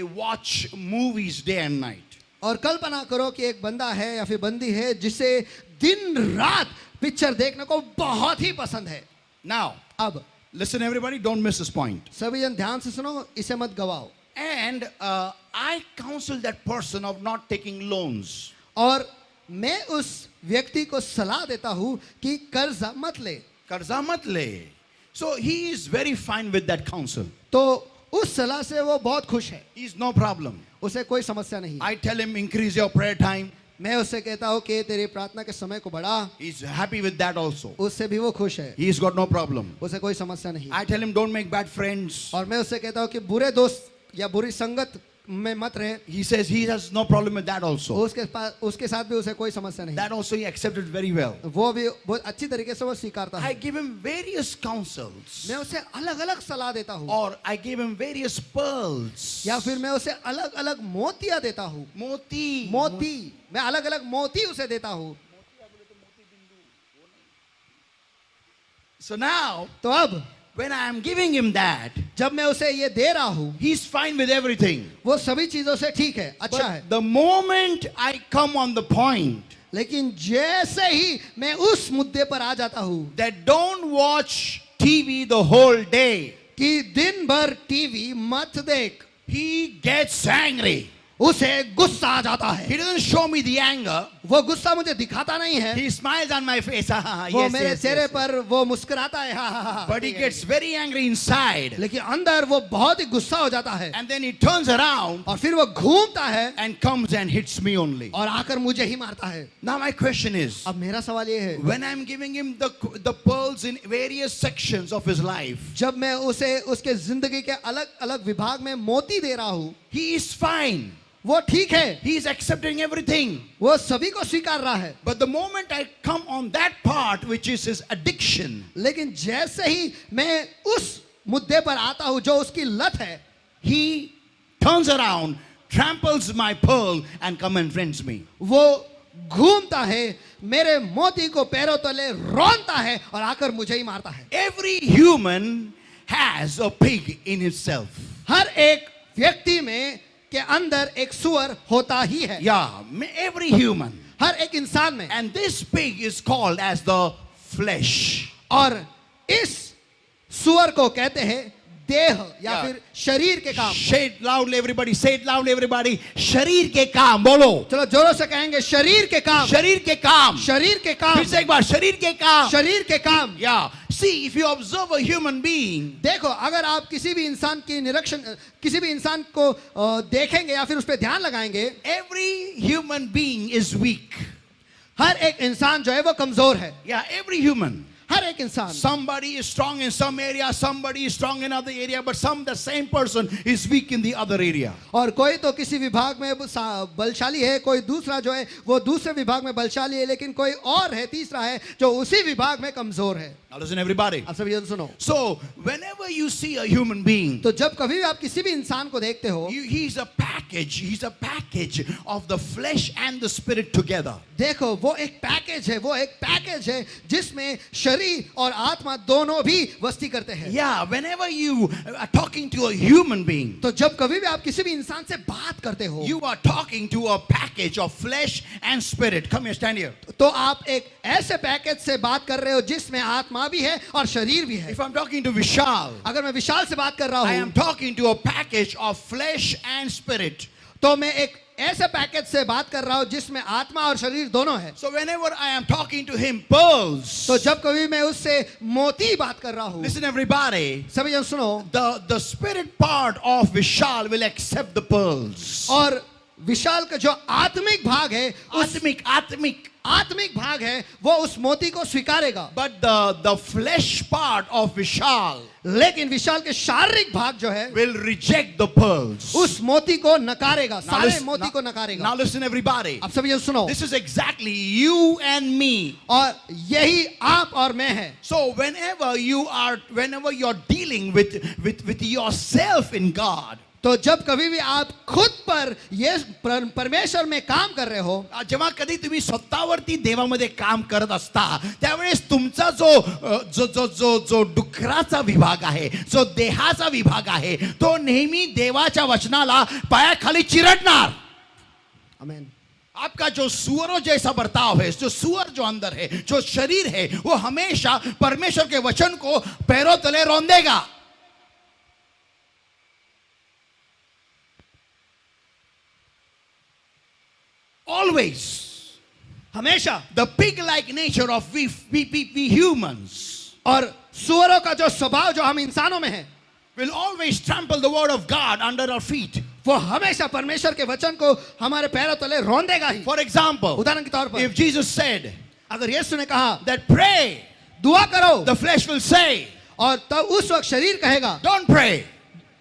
watch movies day and night. और कल्पना करो कि एक बंदा है या फिर बंदी है जिसे दिन रात पिक्चर देखने को बहुत ही पसंद है. Now, अब listen everybody, don't miss this point. सभी जन ध्यान से सुनो, इसे मत गवाओ. And I counsel that person of not taking loans. और मैं उस व्यक्ति को सलाह देता हूं कि कर्जा मत ले. कर्जा मत ले. So he is very fine with that counsel. तो उस सलाह से वो बहुत खुश है. He is no problem. उसे कोई समस्या नहीं. I tell him increase your prayer time. मैं उससे कहता हूं कि तेरी प्रार्थना के समय को बढ़ा. He is happy with that also. उससे भी वो खुश है. He's got no problem. उसे कोई समस्या नहीं. I tell him don't make bad friends. और मैं उससे कहता हूं कि बुरे दोस्त या बुरी संगत में मत रहे. He says he has no problem with that also. उसके साथ भी उसे कोई समस्या नहीं. That also he accepted very well. वो भी बहुत अच्छी तरीके से वो स्वीकारता I है. give him various counsels. मैं उसे अलग अलग सलाह देता हूँ. Or I give him various pearls. या फिर मैं उसे अलग अलग मोतियां देता हूँ. मोती मैं अलग अलग मोती उसे देता हूँ. So now, तो अब when I am giving him that, जब मैं उसे ये दे रहा हूँ, he's fine with everything. वो सभी चीजों से ठीक है, अच्छा है. But the moment I come on the point लेकिन जैसे ही मैं उस मुद्दे पर आ जाता हूँ that don't watch TV the whole day, कि दिन भर टीवी मत देख, he gets angry. उसे गुस्सा आ जाता है. He doesn't show me the anger. वो गुस्सा मुझे दिखाता नहीं है. He smiles on my face. वो Yes, मेरे yes, चेहरे yes. पर वो मुस्कुराता है. हाँ हाँ हाँ. But he gets very angry inside. लेकिन अंदर वो बहुत ही गुस्सा हो जाता है. And then he turns around और फिर वो घूमता है and comes and hits me only. और आकर मुझे ही मारता है. Now my question is, अब मेरा सवाल ये है, when I'm giving him the pearls in various sections of his life, जब मैं उसे उसके जिंदगी के अलग अलग विभाग में मोती दे रहा हूँ, he is fine. वो ठीक है. He is accepting everything. वो सभी को स्वीकार रहा है. But the moment I come on that part, which is his addiction, लेकिन जैसे ही मैं उस मुद्दे पर आता हूँ जो उसकी लत है, he turns around, tramples my pearl and come and rends me. वो घूमता है, मेरे मोती को पैरों तले रौंदता है और आकर मुझे ही मारता है. Every human has a pig in himself. हर एक व्यक्ति में के अंदर एक सुअर होता ही है. Yeah, every human. हर एक इंसान में. And this pig is called as the flesh. और इस सुअर को कहते हैं देह या Yeah. फिर शरीर के काम. Say it loudly, everybody. Say it loudly, everybody. शरीर के काम बोलो. चलो जोरों से कहेंगे शरीर के काम. शरीर के काम. शरीर के काम. फिर से एक बार शरीर के काम. शरीर के काम. Yeah. See, if you observe a human being, देखो अगर आप किसी भी इंसान की निरीक्षण किसी भी इंसान को देखेंगे या फिर उस पर ध्यान लगाएंगे, every human being is weak. हर एक इंसान जो है वो कमजोर है. Yeah, every human. हर एक इंसान. Somebody is strong in some area, somebody is strong in other area, but the same person is weak in the other area. और कोई तो किसी विभाग में बलशाली है, कोई दूसरा जो है वो दूसरे विभाग में बलशाली है, लेकिन कोई और है तीसरा है जो उसी विभाग में कमजोर है. Now listen, everybody. आप सभी सुनो. So, whenever you see a human being, तो जब कभी भी आप किसी भी इंसान को देखते हो, he's a package of the flesh and the spirit together. देखो वो एक पैकेज है जिसमें शरीर और आत्मा दोनों भी वस्ती करते हैं. Yeah, whenever you are talking to a human being, तो जब कभी भी आप किसी भी इंसान से बात करते हो, you are talking to a package of flesh and spirit. Come here, stand here. तो आप एक ऐसे पैकेज से बात कर रहे हो जिसमें आत्मा भी है और शरीर भी है. If I'm talking to Vishal, अगर मैं विशाल से बात कर रहा I हूँ, am talking to a package of flesh and spirit. तो मैं एक ऐसे पैकेज से बात कर रहा हूं जिसमें आत्मा और शरीर दोनों है। So whenever I am talking to him pearls, तो जब कभी मैं उससे मोती बात कर रहा हूं, listen everybody, सभी जन सुनो, the spirit part of Vishal will accept the pearls. और विशाल का जो आत्मिक भाग है, उस आत्मिक भाग है, वो उस मोती को स्वीकारेगा। But the flesh part of Vishal लेकिन विशाल के शारीरिक भाग जो है will reject the pearls. उस मोती को नकारेगा, Now सारे listen- मोती को Now नकारेगा। listen everybody. अब सभी जन सुनो, This is exactly you and me. और यही आप और मैं है। So whenever you're dealing with yourself in God, तो जब कभी भी आप खुद पर ये परमेश्वर में काम कर रहे हो, जेव्हा कधी तुम्ही स्वतःवरती देवामध्ये काम करत असता त्यावेळेस तुमचा जो डुकराचा विभाग आहे, जो देहाचा विभाग आहे, तो नेहमी देवाच्या वचनाला पायाखाली चिरडणार। आमेन। आपका जो सुअरों जैसा बर्ताव है, जो सुअर जो अंदर है, जो शरीर है, वो हमेशा परमेश्वर के वचन को पैरों तले रौंदेगा। Always, हमेशा। the pig-like nature of we humans और सुअरों का जो स्वभाव जो हम इंसानों में है, will always trample the word of God under our feet. वो हमेशा परमेश्वर के वचन को हमारे पैरों तले रौंदेगा ही। For example, उदाहरण के तौर पर, if Jesus said अगर यीशु ने कहा that pray, दुआ करो, the flesh will say, और तब उस वक्त शरीर कहेगा don't pray.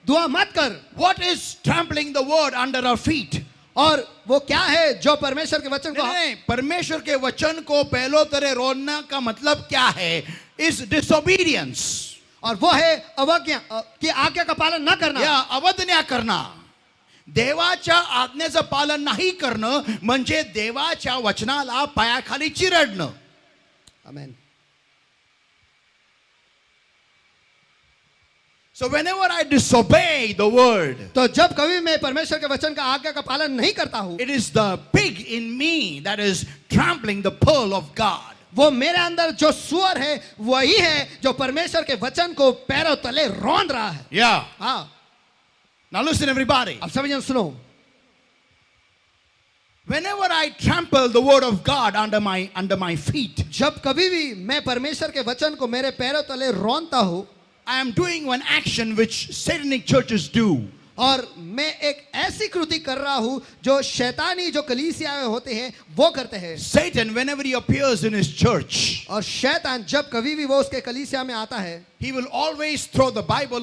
दुआ मत कर। What is trampling the word under our feet? और वो क्या है जो परमेश्वर के वचन को नहीं, परमेश्वर के वचन को पैरों तले रोना का मतलब क्या है? Is disobedience. और वो है अवज्ञा की आज्ञा का पालन न करना, या अवज्ञा करना। देवाच्या आज्ञेचं पालन नाही करणं म्हणजे देवाच्या वचनाला पायाखाली चिरडणं। आमेन। So whenever I disobey the word, तो जब कभी मैं परमेश्वर के वचन का आज्ञा का पालन नहीं करता हूं, it is the pig in me that is trampling the pearl of God. वो मेरे अंदर जो सुअर है वही है जो परमेश्वर के वचन को पैरों तले रौंद रहा है। Yeah. हाँ, Now listen everybody. अब सभी जन सुनो, Whenever I trample the word of God under my feet, जब कभी भी मैं परमेश्वर के वचन को मेरे पैरों तले रौंदता हूं, I am doing one action which satanic churches do. और मैं एक ऐसी कृति कर रहा हूं जो शैतानी जो कलीसियाएं होते हैं वो करते हैं। Satan, whenever he appears in his church, और शैतान जब कभी भी वो उसके कलीसिया में आता है, he will always throw the Bible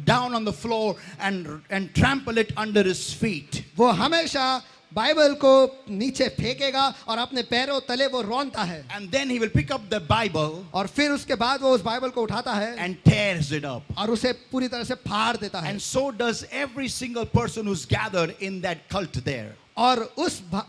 down on the floor and trample it under his feet. वो हमेशा बाइबल को नीचे फेंकेगा और अपने पैरों तले वो रौंदता है, And then he will pick up the Bible और फिर उसके बाद वो उस बाइबल को उठाता है and tears it up. और उसे पूरी तरह से फाड़ देता है। And so does every single person who's gathered in that cult there. और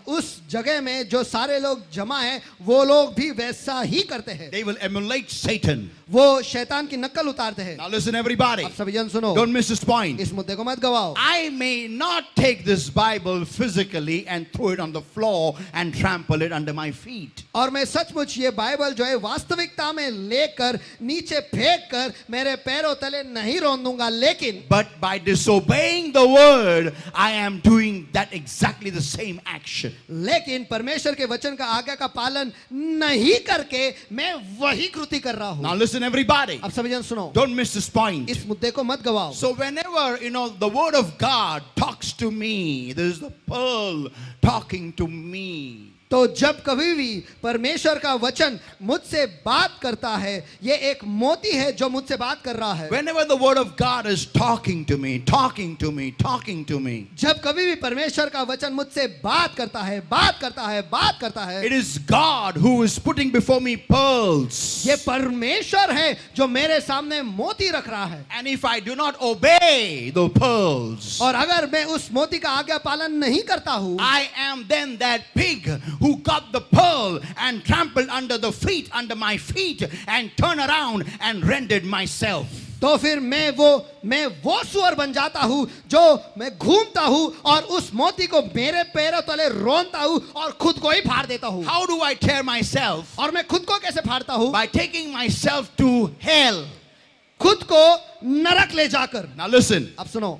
उस जगह में जो सारे लोग जमा हैं वो लोग भी वैसा ही करते हैं। They will emulate Satan. वो शैतान की नकल उतारते हैं। Now listen everybody. अब सभी जन सुनो, Don't miss this point. इस मुद्दे को मत गवाओ। I may not take this Bible physically and throw it on the floor and trample it under my feet. और मैं सचमुच ये बाइबल जो है वास्तविकता में लेकर नीचे फेंक कर मेरे पैरों तले नहीं रौंदूंगा, लेकिन But by disobeying the word, I am doing that exactly the same action. लेकिन परमेश्वर के वचन का आज्ञा का पालन नहीं करके मैं वही कृति कर रहा Now हूँ। listen everybody. अब सभी जन सुनो, Don't miss this point. इस मुद्दे को मत गवाओ। So whenever, the word of God talks to me, there is the pearl talking to me. तो जब कभी भी परमेश्वर का वचन मुझसे बात करता है, ये एक मोती है जो मुझसे बात कर रहा है। Whenever the word of God is talking to me, talking to me, talking to me, जब कभी भी परमेश्वर का वचन मुझसे बात करता है, बात करता है, बात करता है, it is God who is putting before me pearls. ये परमेश्वर है जो मेरे सामने मोती रख रहा है। And if I do not obey the pearls, और अगर मैं उस मोती का आज्ञा पालन नहीं करता हूँ, I am then that pig who got the pearl and trampled under my feet and turned around and rendered myself. तो फिर मैं वो सुअर बन जाता हूँ जो मैं घूमता हूँ और उस मोती को मेरे पैरों तले रोनता हूँ और खुद को ही फाड़ देता हूँ। How do I tear myself? और मैं खुद को कैसे फाड़ता हूँ? By taking myself to hell. खुद को नरक ले जाकर। Now listen, अब सुनो,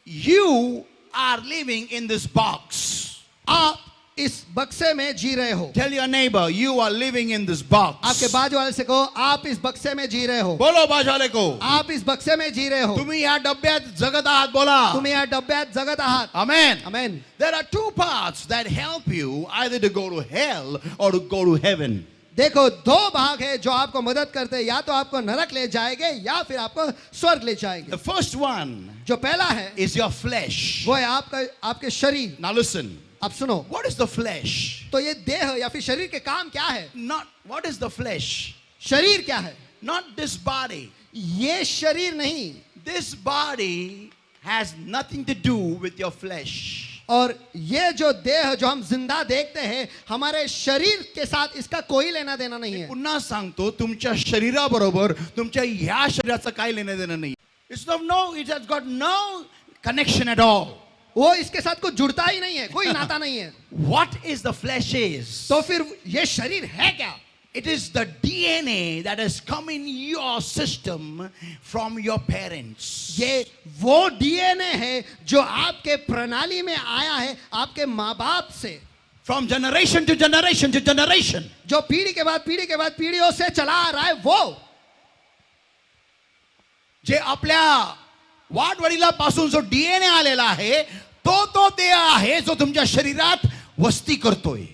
you are living in this box. आप इस बक्से में जी रहे हो. Tell your neighbor, you are living in this box. आपके बाजू वाले से कहो, आप इस बक्से में जी रहे हो. बोलो बाजू वाले को, आप इस बक्से में जी रहे हो. तुम्ही या डब्यात जगत आहात. बोला. तुम्ही या डब्यात जगत आहात. Amen. Amen. There are two paths that help you either to go to hell or to go to heaven. देखो, दो भाग है जो आपको मदद करते हैं. या तो आपको नरक ले जाएंगे या फिर आपको स्वर्ग ले जाएंगे. The first one जो पहला है is your flesh. वो है आपके शरीर. Now listen. अब सुनो, What is the flesh? तो ये देह या फिर शरीर के काम क्या है? Not what is the flesh? शरीर क्या है? Not this body. ये शरीर नहीं. This body has nothing to do with your flesh. और ये जो देह जो हम जिंदा देखते हैं, हमारे शरीर के साथ इसका कोई लेना देना नहीं है. पुन्हा सांगतो, तुमच्या शरीराबरोबर तुमच्या ह्या शरीराचं काय लेणं देणं नाही. It's of no, it has got no connection at all. वो इसके साथ कुछ जुड़ता ही नहीं है, कोई नाता नहीं है. What is the flesh is? तो फिर ये शरीर है क्या? It is the DNA that has come in your system from your parents. ये वो डीएनए है जो आपके प्रणाली में आया है आपके माँ बाप से. From generation to generation to generation. जो पीढ़ी के बाद पीढ़ी के बाद पीढ़ियों से चला आ रहा है वो. जे आपल्या वाडवडिलापासून जो डीएनए आलेला आहे तो देह आहे जो तुमच्या शरीरात वस्ती करतोय.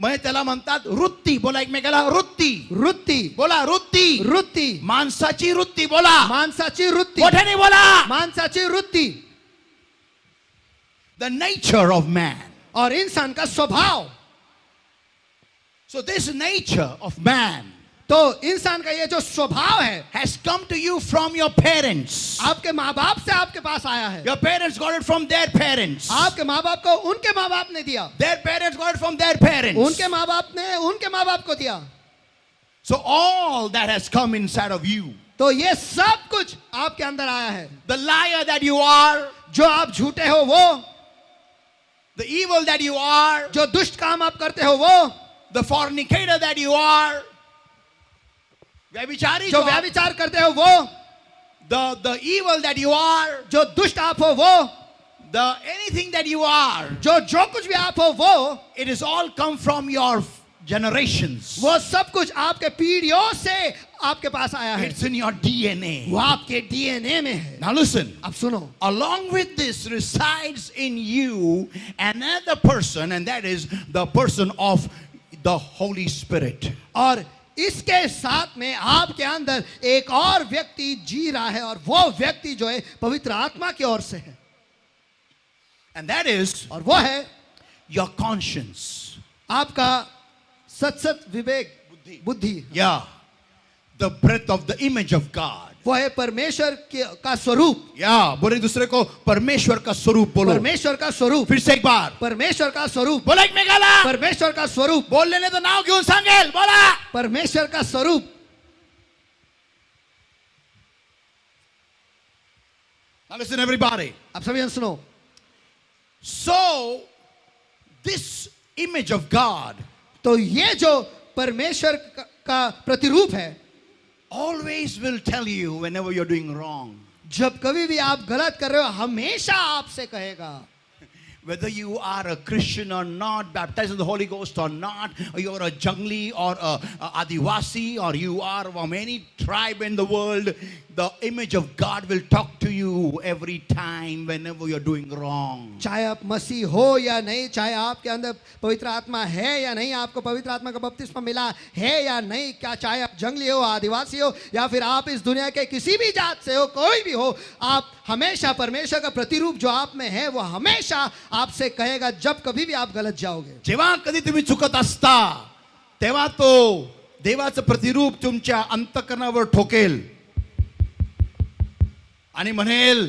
मग त्याला म्हणतात वृत्ती. बोला एकमेकाला वृत्ती. वृत्ती. बोला वृत्ती. वृत्ती. माणसाची वृत्ती. बोला माणसाची वृत्ती. मोठ्याने बोला. माणसाची वृत्ती. The nature of man. और इंसान का स्वभाव. So this nature of man तो इंसान का ये जो स्वभाव है has come to you from your parents. आपके माँ बाप से आपके पास आया है. Your parents got it from their parents. आपके माँ बाप को उनके माँ बाप ने दिया. Their parents got it from their parents. उनके माँ बाप ने उनके माँ बाप को दिया. So all that has come inside of you. तो ये सब कुछ आपके अंदर आया है. The liar that you are, जो आप झूठे हो वो, the evil that you are, जो दुष्ट काम आप करते हो वो, the fornicator that you are, व्यभिचारी जो जो आप, व्यभिचार करते हो वो, the evil that you are, जो दुष्ट आप हो वो, the anything that you are, जो कुछ भी आप हो वो, it is all come from your generations. वो सब कुछ आपके पीढ़ियों से आपके पास आया है. It's in your DNA. वो आपके डीएनए में है. Now listen. अब सुनो, Along with this resides in you another person, and that is the person of the Holy Spirit. और इसके साथ में आपके अंदर एक और व्यक्ति जी रहा है और वो व्यक्ति जो है पवित्र आत्मा की ओर से है. And that is और वो है your conscience. आपका सत विवेक, बुद्धि. Yeah. The breath of the image of God. वो है परमेश्वर का स्वरूप. Yeah. बोले दूसरे को परमेश्वर का स्वरूप बोलो. परमेश्वर का स्वरूप. फिर से एक बार. परमेश्वर का स्वरूप. बोला एक मेघाला. परमेश्वर का स्वरूप. बोल लेने तो नाव घेऊन सांगेल. बोला. परमेश्वर का स्वरूप. Now listen everybody. आप सभी जन सुनो. So this image of God तो ये जो परमेश्वर का प्रतिरूप है always will tell you whenever you're doing wrong. जब कभी भी आप गलत कर रहे हो हमेशा आपसे कहेगा. Whether you are a Christian or not, baptized in the Holy Ghost or not, or you're a Jungli or a Adivasi, or you are from any tribe in the world, the image of God will talk to you every time whenever you're doing wrong. चाहे आप मसीह हो या नहीं, चाहे आपके अंदर पवित्र आत्मा है या नहीं, आपको पवित्र आत्मा का बपतिस्मा मिला है या नहीं, क्या चाहे आप जंगली हो, आदिवासी हो या फिर आप इस दुनिया के किसी भी जात से हो, कोई भी हो, आप हमेशा परमेश्वर का प्रतिरूप जो आप में है वो हमेशा आपसे कहेगा जब कभी भी आप गलत जाओगे. जेव्हा कधी तुम्ही चुकत असता तेव्हा तो देवाचं प्रतिरूप तुमच्या अंतःकरणावर ठोकेल आणि म्हणेल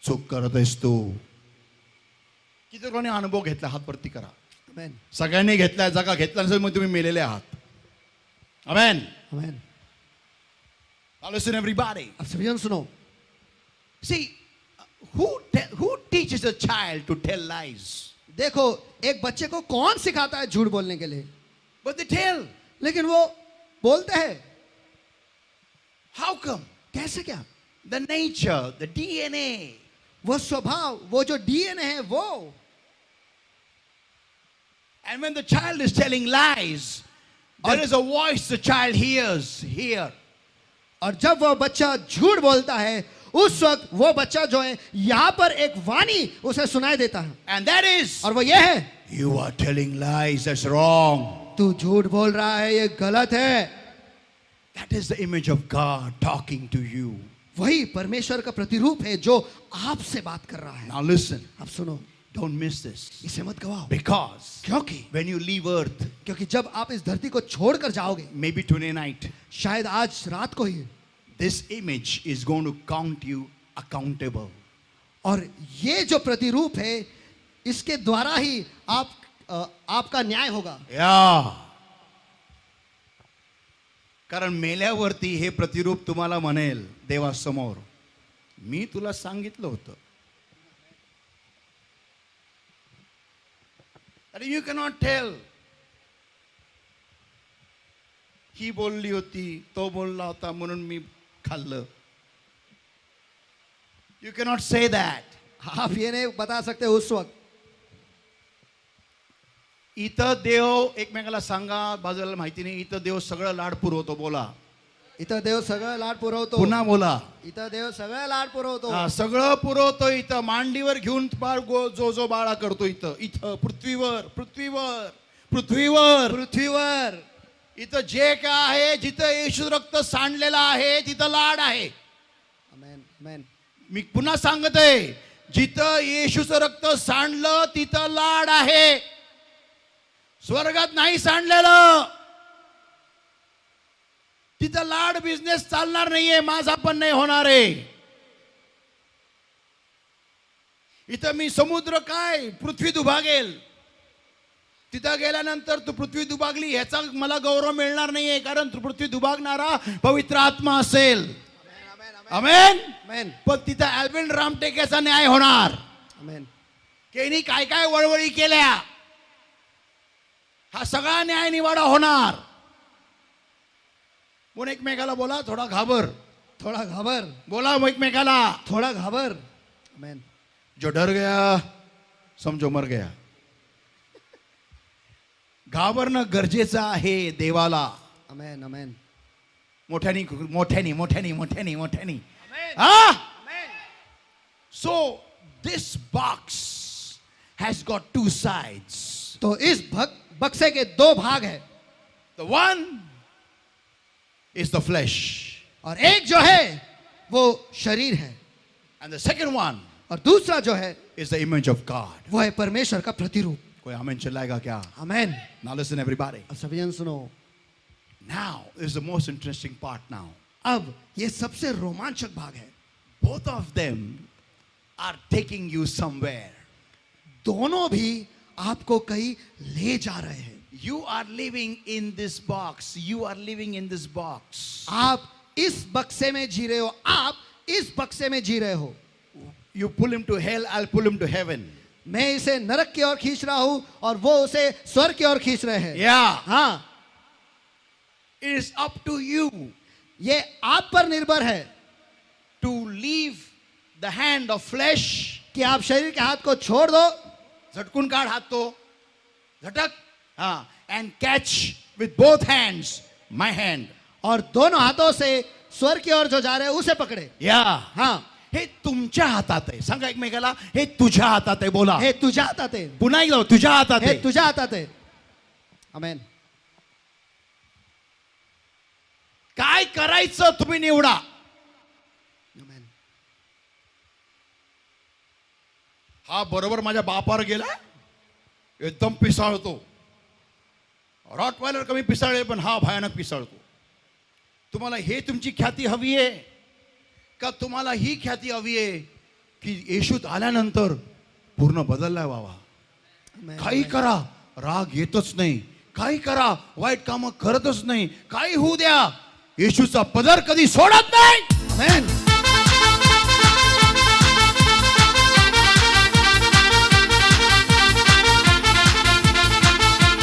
चूक करत आहेस तू. किती लोकांनी अनुभव घेतला? हात वरती करा. आमेन. सगळ्यांनी घेतलाय. जागा घेतला नसेल मग तुम्ही मेलेले आहात. आमेन. आमेन. Now listen everybody. अब सभी जन सुनो. See, who teaches a child to tell lies? देखो, एक बच्चे को कौन सिखाता है झूठ बोलने के लिए? But they tell. लेकिन वो बोलते हैं. How come? कैसे क्या? The nature, the DNA. वो स्वभाव, वो जो डीएनए है वो. And when the child is telling lies, there is a voice the child hears here. और जब वो बच्चा झूठ बोलता है उस वक्त वो बच्चा जो है यहाँ पर एक वाणी उसे सुनाई देता है. And that is, और वो ये है, you are telling lies, that's wrong. तू झूठ बोल रहा है, ये गलत है. That is the image of God talking to you. वही परमेश्वर का प्रतिरूप है जो आपसे बात कर रहा है. Now listen, अब सुनो, don't miss this. इसे मत गवाओ. Because क्योंकि when you leave earth, क्योंकि जब आप इस धरती को छोड़कर जाओगे, maybe today night, शायद आज रात को ही, this image is going to count you accountable. और ये जो प्रतिरूप है इसके द्वारा ही आपका न्याय होगा. या कारण मेल्यावरती हे प्रतिरूप तुम्हाला म्हणेल देवासमोर, मी तुला सांगितलं होतं. अरे यू कॅनॉट टेल, ही बोलली होती, तो बोलला होता म्हणून मी खाल्लं. You cannot say that. आप ये नहीं बता सकते उस वक्त. इथं देव एकमेकाला सांगा, बाजूला माहिती नाही, इथं देव सगळं लाड पुरवतो. बोला, इथं देव सगळं लाड पुरवतो. पुन्हा बोला. इथं देव सगळं लाड पुरवतो. हा, सगळं पुरवतो. इथं मांडीवर घेऊन बाळ जो जो बाळा करतो, इथं इथं पृथ्वीवर पृथ्वीवर पृथ्वीवर पृथ्वीवर इथं जे काय आहे, जिथं येशू रक्त सांडलेलं आहे तिथं लाड आहे. आमेन, आमेन. मी पुन्हा सांगतोय, जिथं येशूचं रक्त सांडलं तिथं लाड आहे. स्वर्गात नाही सांडलेलं, तिथं लाड बिझनेस चालणार नाहीये, माझा पण नाही होणार आहे. इथं मी समुद्र काय पृथ्वी दुभागेल, तिथं गेल्यानंतर तू पृथ्वी दुभागली ह्याचा मला गौरव मिळणार नाहीये, कारण पृथ्वी दुभागणारा पवित्र आत्मा असेल. आमेन. आमेन, पण तिथं अल्विन रामटेकेचा न्याय होणार. आमेन. त्यांनी काय काय वळवळी केल्या, हा सगळा न्याय निवाडा होणार. म्हणून एकमेकाला बोला, थोडा घाबर. थोड़ा घाबर. बोला एकमेकाला, थोड़ा घाबर. आमेन. जो डर गया समझो मर गया. घाबरणं गरजेचं आहे देवाला. आमेन, आमेन. मोठ्यानी मोठ्यानी मोठ्यानी मोठ्यानी मोठ्यानी. आमेन. हा. आमेन. So this box has got two sides. तो इस बक्से के दो भाग है. The one is the flesh, और एक जो है वो शरीर है, and the second one और दूसरा जो है is the image of God. वो है परमेश्वर का प्रतिरूप. कोई आमीन चिल्लाएगा क्या? आमेन. Now listen everybody. अब सभी जन सुनो. Now is the most interesting part now. अब ये सबसे रोमांचक भाग है. Both of them are taking you somewhere. दोनों भी आपको कहीं ले जा रहे हैं. You are living in this box. You are living in this box. आप इस बक्से में जी रहे हो. आप इस बक्से में जी रहे हो. You pull him to hell, I'll pull him to heaven. मैं इसे नरक की ओर खींच रहा हूं और वो उसे स्वर्ग की ओर खींच रहे हैं. Yeah. हाँ, It is up to you ये आप पर निर्भर है to leave the hand of flesh. कि आप शरीर के हाथ को छोड़ दो. झटकून काढ हात तो. झटक. हाँ. And catch with both hands my hand. और दोनों हाथों से स्वर्ग की ओर जो जा रहे हैं उसे पकड़े. Yeah. हाँ, हे तुमच्या हातात आहे. सांगा एकमेकाला, हे तुझ्या हातात आहे. बोला. हे तुझ्या हातात आहे. पुन्हा एकदा तुझ्या हातात हे आहे. तुझ्या हातात आहे. आमेन. काय करायचं तुम्ही निवडा. आमेन. हा बरोबर माझ्या बापावर गेला, एकदम पिसाळतो. रॉटवायलर कमी पिसाळे, पण हा भयानक पिसाळतो. तुम्हाला हे तुमची ख्याती हवी आहे का तुम्हाला ही ख्याती हवी आहे की येशूत आल्यानंतर पूर्ण बदललाय बाबा. आमेन. काही करा राग येतच नाही, काही करा वाईट कामं करतच नाही, काही होऊ द्या येशूचा पदर कधी सोडत नाही. आमेन.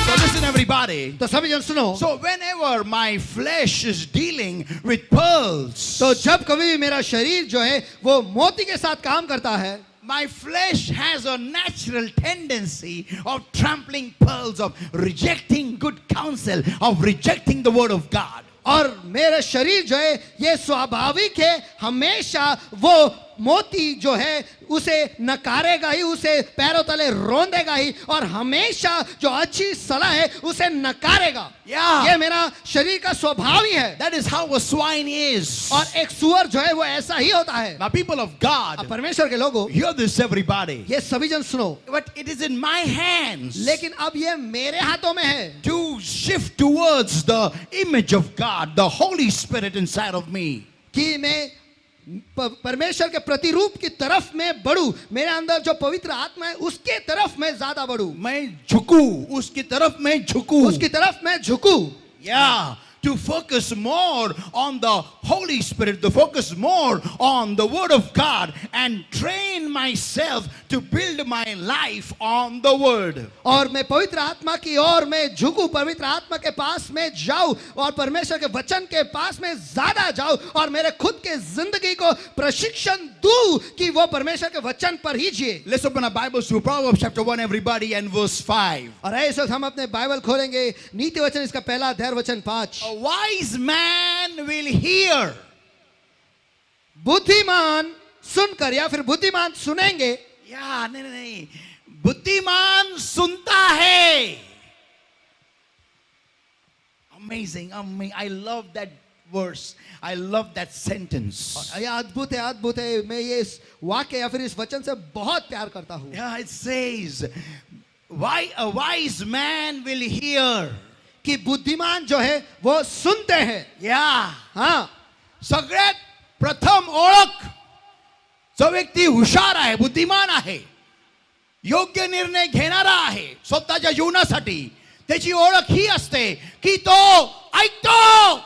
So listen everybody. तो तो सभी जन सुनो, So whenever my flesh is dealing with pearls, तो जब कभी भी मेरा शरीर जो है वो मोती के साथ काम करता है, my flesh has a natural tendency of trampling pearls, of rejecting good counsel, of rejecting the word of God. और मेरा शरीर जो है ये स्वाभाविक है, हमेशा वो मोती जो है उसे नकारेगा ही, उसे पैरों तले रोंदेगा ही, और हमेशा जो अच्छी सलाह है उसे नकारेगा. Yeah. ये मेरा शरीर का स्वभाव ही है. That is how a swine is. और एक सुअर जो है वो ऐसा ही होता है. Now, people of अब God, परमेश्वर के लोगों, hear this, everybody. ये सभी जन सुनो, But it is in my hands लेकिन अब ये मेरे हाथों में है to shift towards the image of God, the Holy Spirit inside of me. कि मैं परमेश्वर के प्रतिरूप की तरफ में बढ़ूं, मेरे अंदर जो पवित्र आत्मा है उसके तरफ मैं ज्यादा बढ़ूं, मैं झुकूं, उसकी तरफ मैं झुकूं. उसकी तरफ मैं झुकूं. Yeah, to focus more on the Holy Spirit, to focus more on the Word of God, and train myself to build my life on the Word. और मैं पवित्र आत्मा की ओर मैं झुकूं, पवित्र आत्मा के पास में जाऊं और परमेश्वर के वचन के पास में ज्यादा जाऊं और मेरे खुद के जिंदगी को प्रशिक्षण दूं कि वो परमेश्वर के वचन पर ही जिए. Let's open our Bibles to Proverbs chapter 1, everybody, and verse 5. और इस वक्त हम अपने बाइबल खोलेंगे, नीति वचन इसका पहला अध्याय वचन 5. A wise man will hear. बुद्धिमान सुनकर या फिर बुद्धिमान सुनेंगे. या नहीं, बुद्धिमान सुनता है. Amazing, amazing. I love that verse. I love that sentence. ये अद्भुत है, अद्भुत है. मैं ये इस वाक्य या फिर इस वचन से बहुत प्यार करता हूँ. Yeah, it says, why a wise man will hear. कि बुद्धिमान जो है वो सुनते हैं. Yeah. हाँ, सगळ्यात प्रथम ओळख, जो व्यक्ती हुशार आहे, बुद्धिमान आहे, योग्य निर्णय घेणारा आहे स्वतःच्या जीवनासाठी, त्याची ओळख ही असते की तो ऐकतो.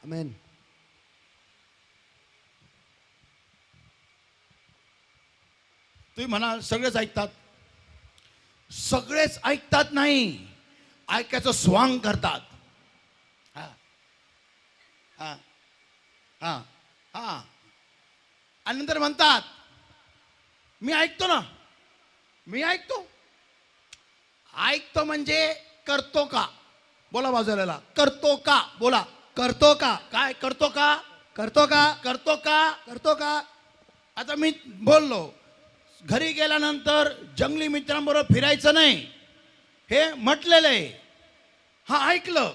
आमेन. तुम्ही म्हणाल सगळेच ऐकतात. सगळेच ऐकतात नाही, ऐकायचं स्वांग करतात. हा हा हा हा आणि नंतर म्हणतात मी ऐकतो ना, मी ऐकतो. ऐकतो म्हणजे करतो का? बोला बाजूला, करतो का? बोला, करतो का? काय करतो का? करतो का? करतो का? करतो का? आता मी बोललो, घरी गेल्यानंतर जंगली मित्रांबरोबर फिरायचं नाही, हे म्हटलेलं आहे. हा ऐकलं,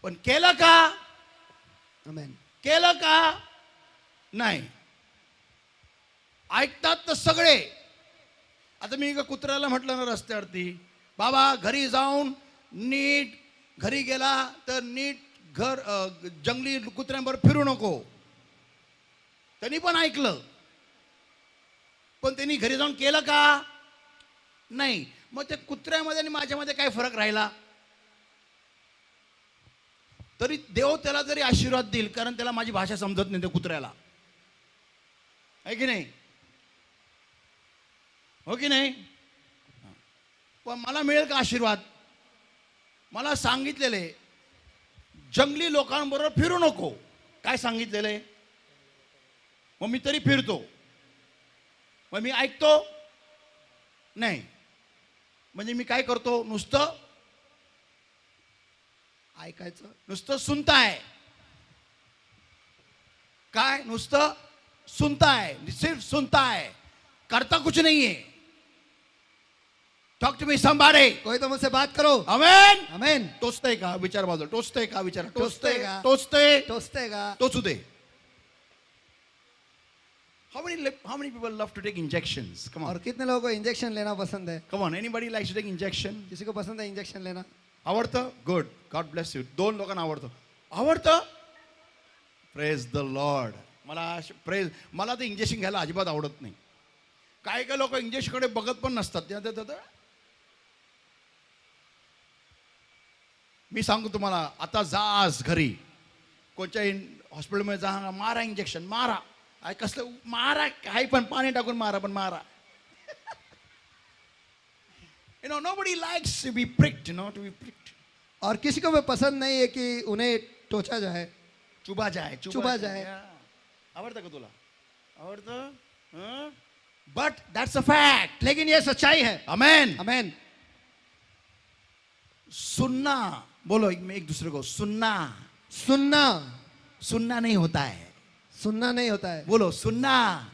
पण केलं का? आमेन. केलं का? नाही. ऐकतात तर सगळे. आता मी एका कुत्र्याला म्हटलं ना रस्त्यावरती, बाबा घरी जाऊन नीट, घरी गेला तर नीट घर जंगली कुत्र्यांबरोबर फिरू नको. त्यांनी पण ऐकलं, पण त्यांनी घरी जाऊन केलं का? नाही. मग त्या कुत्र्यामध्ये आणि माझ्यामध्ये काय फरक राहिला? तरी देव त्याला जरी आशीर्वाद देईल, कारण त्याला माझी भाषा समजत नाही त्या कुत्र्याला, आहे की नाही? हो की नाही? पण मला मिळेल का आशीर्वाद? मला सांगितलेले जंगली लोकांबरोबर फिरू नको. काय सांगितलेले? मग मी तरी फिरतो. मग मी ऐकतो नाही. म्हणजे मी काय करतो? नुसतं ऐकायचं. नुसतं सुनताय. काय? नुसतं सुनताय, सिर्फ सुनताय, करता कुछ नहीं है. Talk to me somebody. कोई तो मुझसे बात करो. आमेन. आमेन. टोचतंय का? विचार बाजूला. टोचतंय का? विचार. टोचतंय का? टोचतंय. टोचते का? टोचू दे. How many people love to take injections? Come और on. कितने लोगों को इंजेक्शन लेना पसंद है? Come on. Anybody likes to take injection? किसी को पसंद है इंजेक्शन लेना? आवडतं? गुड. God bless you. 2 लोकांना आवडतं. आवडतं? Praise the Lord. मला ते इंजेक्शन घ्यायला अजिबात आवडत नाही. काही काही लोक इंजेक्शनकडे बघत पण नसतात. मी सांगू तुम्हाला, आता जा आज घरी, कोणत्याही हॉस्पिटलमध्ये जा, मारा इंजेक्शन, मारा. कसलं मारा? काही पण पाणी टाकून मारा, पण मारा. Nobody likes to be pricked, to be pricked. और किसी को भी पसंद नहीं है कि उन्हें टोचा जाए, चुबा जाए. चुबा जाए. आवडतं का तुला? आवडतं? But that's a fact. लेकिन ये सच्चाई है. Amen. आमेन. सुनना, बोलो एक दूसरे को, सुनना. सुनना नहीं होता है. सुनना नहीं होता है. बोलो, सुनना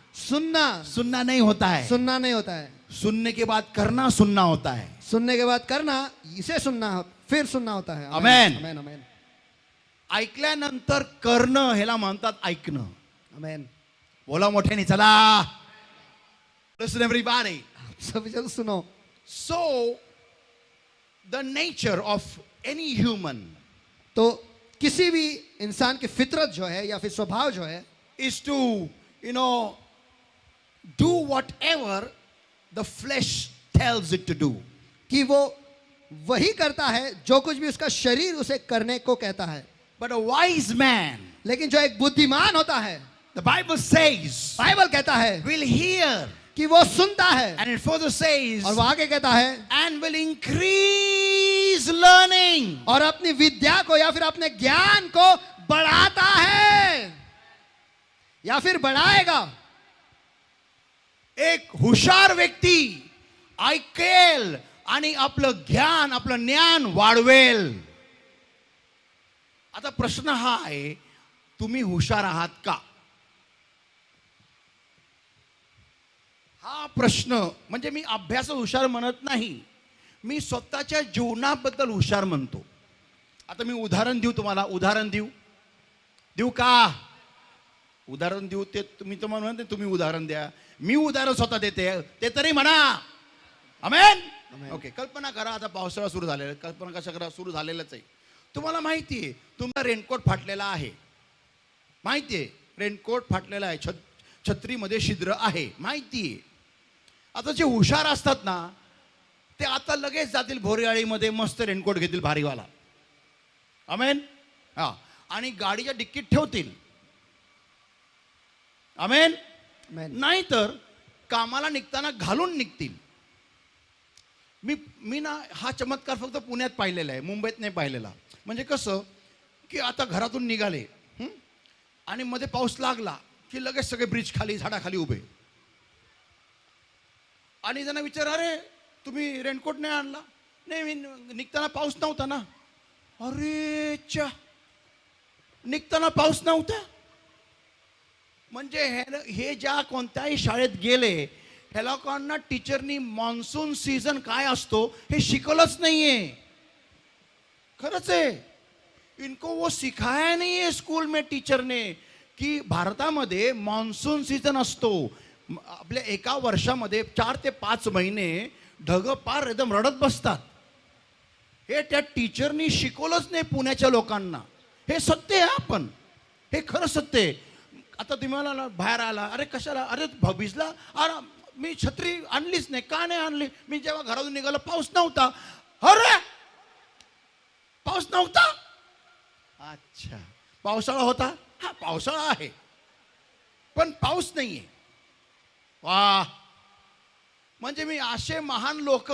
नहीं होता है. सुनना नहीं होता है. सुनने के बाद करना सुनना होता है. सुनने के बाद करना, इसे सुनना फिर सुनना होता है. आमेन. आमेन. आमेन. ऐकल्यानंतर करणं ह्याला म्हणतात ऐकणं. आमेन. बोला मोठ्याने, चला. Listen everybody. सभी जन सुनो. So the nature of any human तो किसी भी इंसान की फितरत जो है या फिर स्वभाव जो है, is to do whatever the flesh tells it to do. कि वो वही करता है जो कुछ भी उसका शरीर उसे करने को कहता है. But a wise man, लेकिन जो एक बुद्धिमान होता है, the Bible says, बाइबल कहता है will hear, कि वो सुनता है. and it further says, और वो आगे कहता है and will increase learning. और अपनी विद्या को या फिर अपने ज्ञान को बढ़ाता है या फिर बढ़ाएगा. एक हुशार व्यक्ती ऐकेल आणि आपलं ज्ञान, आपलं ज्ञान वाढवेल. आता प्रश्न हा आहे, तुम्ही हुशार आहात का? हा प्रश्न, म्हणजे मी अभ्यास हुशार म्हणत नाही, मी स्वतःच्या जीवनाबद्दल हुशार म्हणतो. आता मी उदाहरण देऊ तुम्हाला. उदाहरण देऊ का? उदाहरण देऊ ते तुम्ही तर म्हणते, तुम्ही उदाहरण द्या. मी उदाहरण स्वतः देते, ते तरी म्हणा. आमेन. ओके. कल्पना करा, आता पावसाळा सुरू झालेला. कल्पना कशा करा, सुरू झालेलंच आहे. तुम्हाला माहिती आहे तुमचा रेनकोट फाटलेला आहे. माहिती आहे रेनकोट फाटलेला आहे. छत्रीमध्ये छिद्र आहे. माहिती आहे. आता जे हुशार असतात ना, ते आता लगेच जातील भोरियाळीमध्ये, मस्त रेनकोट घेतील भारीवाला. आमेन. हा. आणि गाडीच्या डिक्कीत ठेवतील. आमेन. नाहीतर कामाला निघताना घालून निघतील. मी ना हा चमत्कार फक्त पुण्यात पाहिलेला आहे, मुंबईत नाही पाहिलेला. म्हणजे कसं की आता घरातून निघाले आणि मध्ये पाऊस लागला की लगेच सगळे ब्रिज खाली, झाडाखाली उभे. आणि त्यांना विचार, अरे तुम्ही रेनकोट नाही आणला? नाही, मी निघताना पाऊस नव्हता ना. अरे चा, निघताना पाऊस नव्हता. म्हणजे हे ज्या कोणत्याही शाळेत गेले, ह्या लोकांना टीचरनी मॉन्सून सीझन काय असतो हे शिकवलंच नाहीये. खरंच आहे. इनको वो सिखाया नहीं है स्कूल में टीचर ने की भारतामध्ये मॉन्सून सीझन असतो. आपल्या एका वर्षामध्ये 4 ते 5 महिने ढग पार एकदम रडत बसतात. हे त्या टीचरनी शिकवलंच नाही पुण्याच्या लोकांना. हे सत्य आहे. आपण हे खरं सत्य आहे. आता तुम्हाला बाहेर आला, अरे कशाला, अरे भिजला, अरे मी छत्री आणलीच नाही. का नाही आणली? मी जेव्हा घरातून निघालो पाऊस नव्हता. अरे पाऊस नव्हता? अच्छा, पावसाळा होता? हा, पावसाळा आहे पण पाऊस नाहीये. वाह. म्हणजे मी असे महान लोक,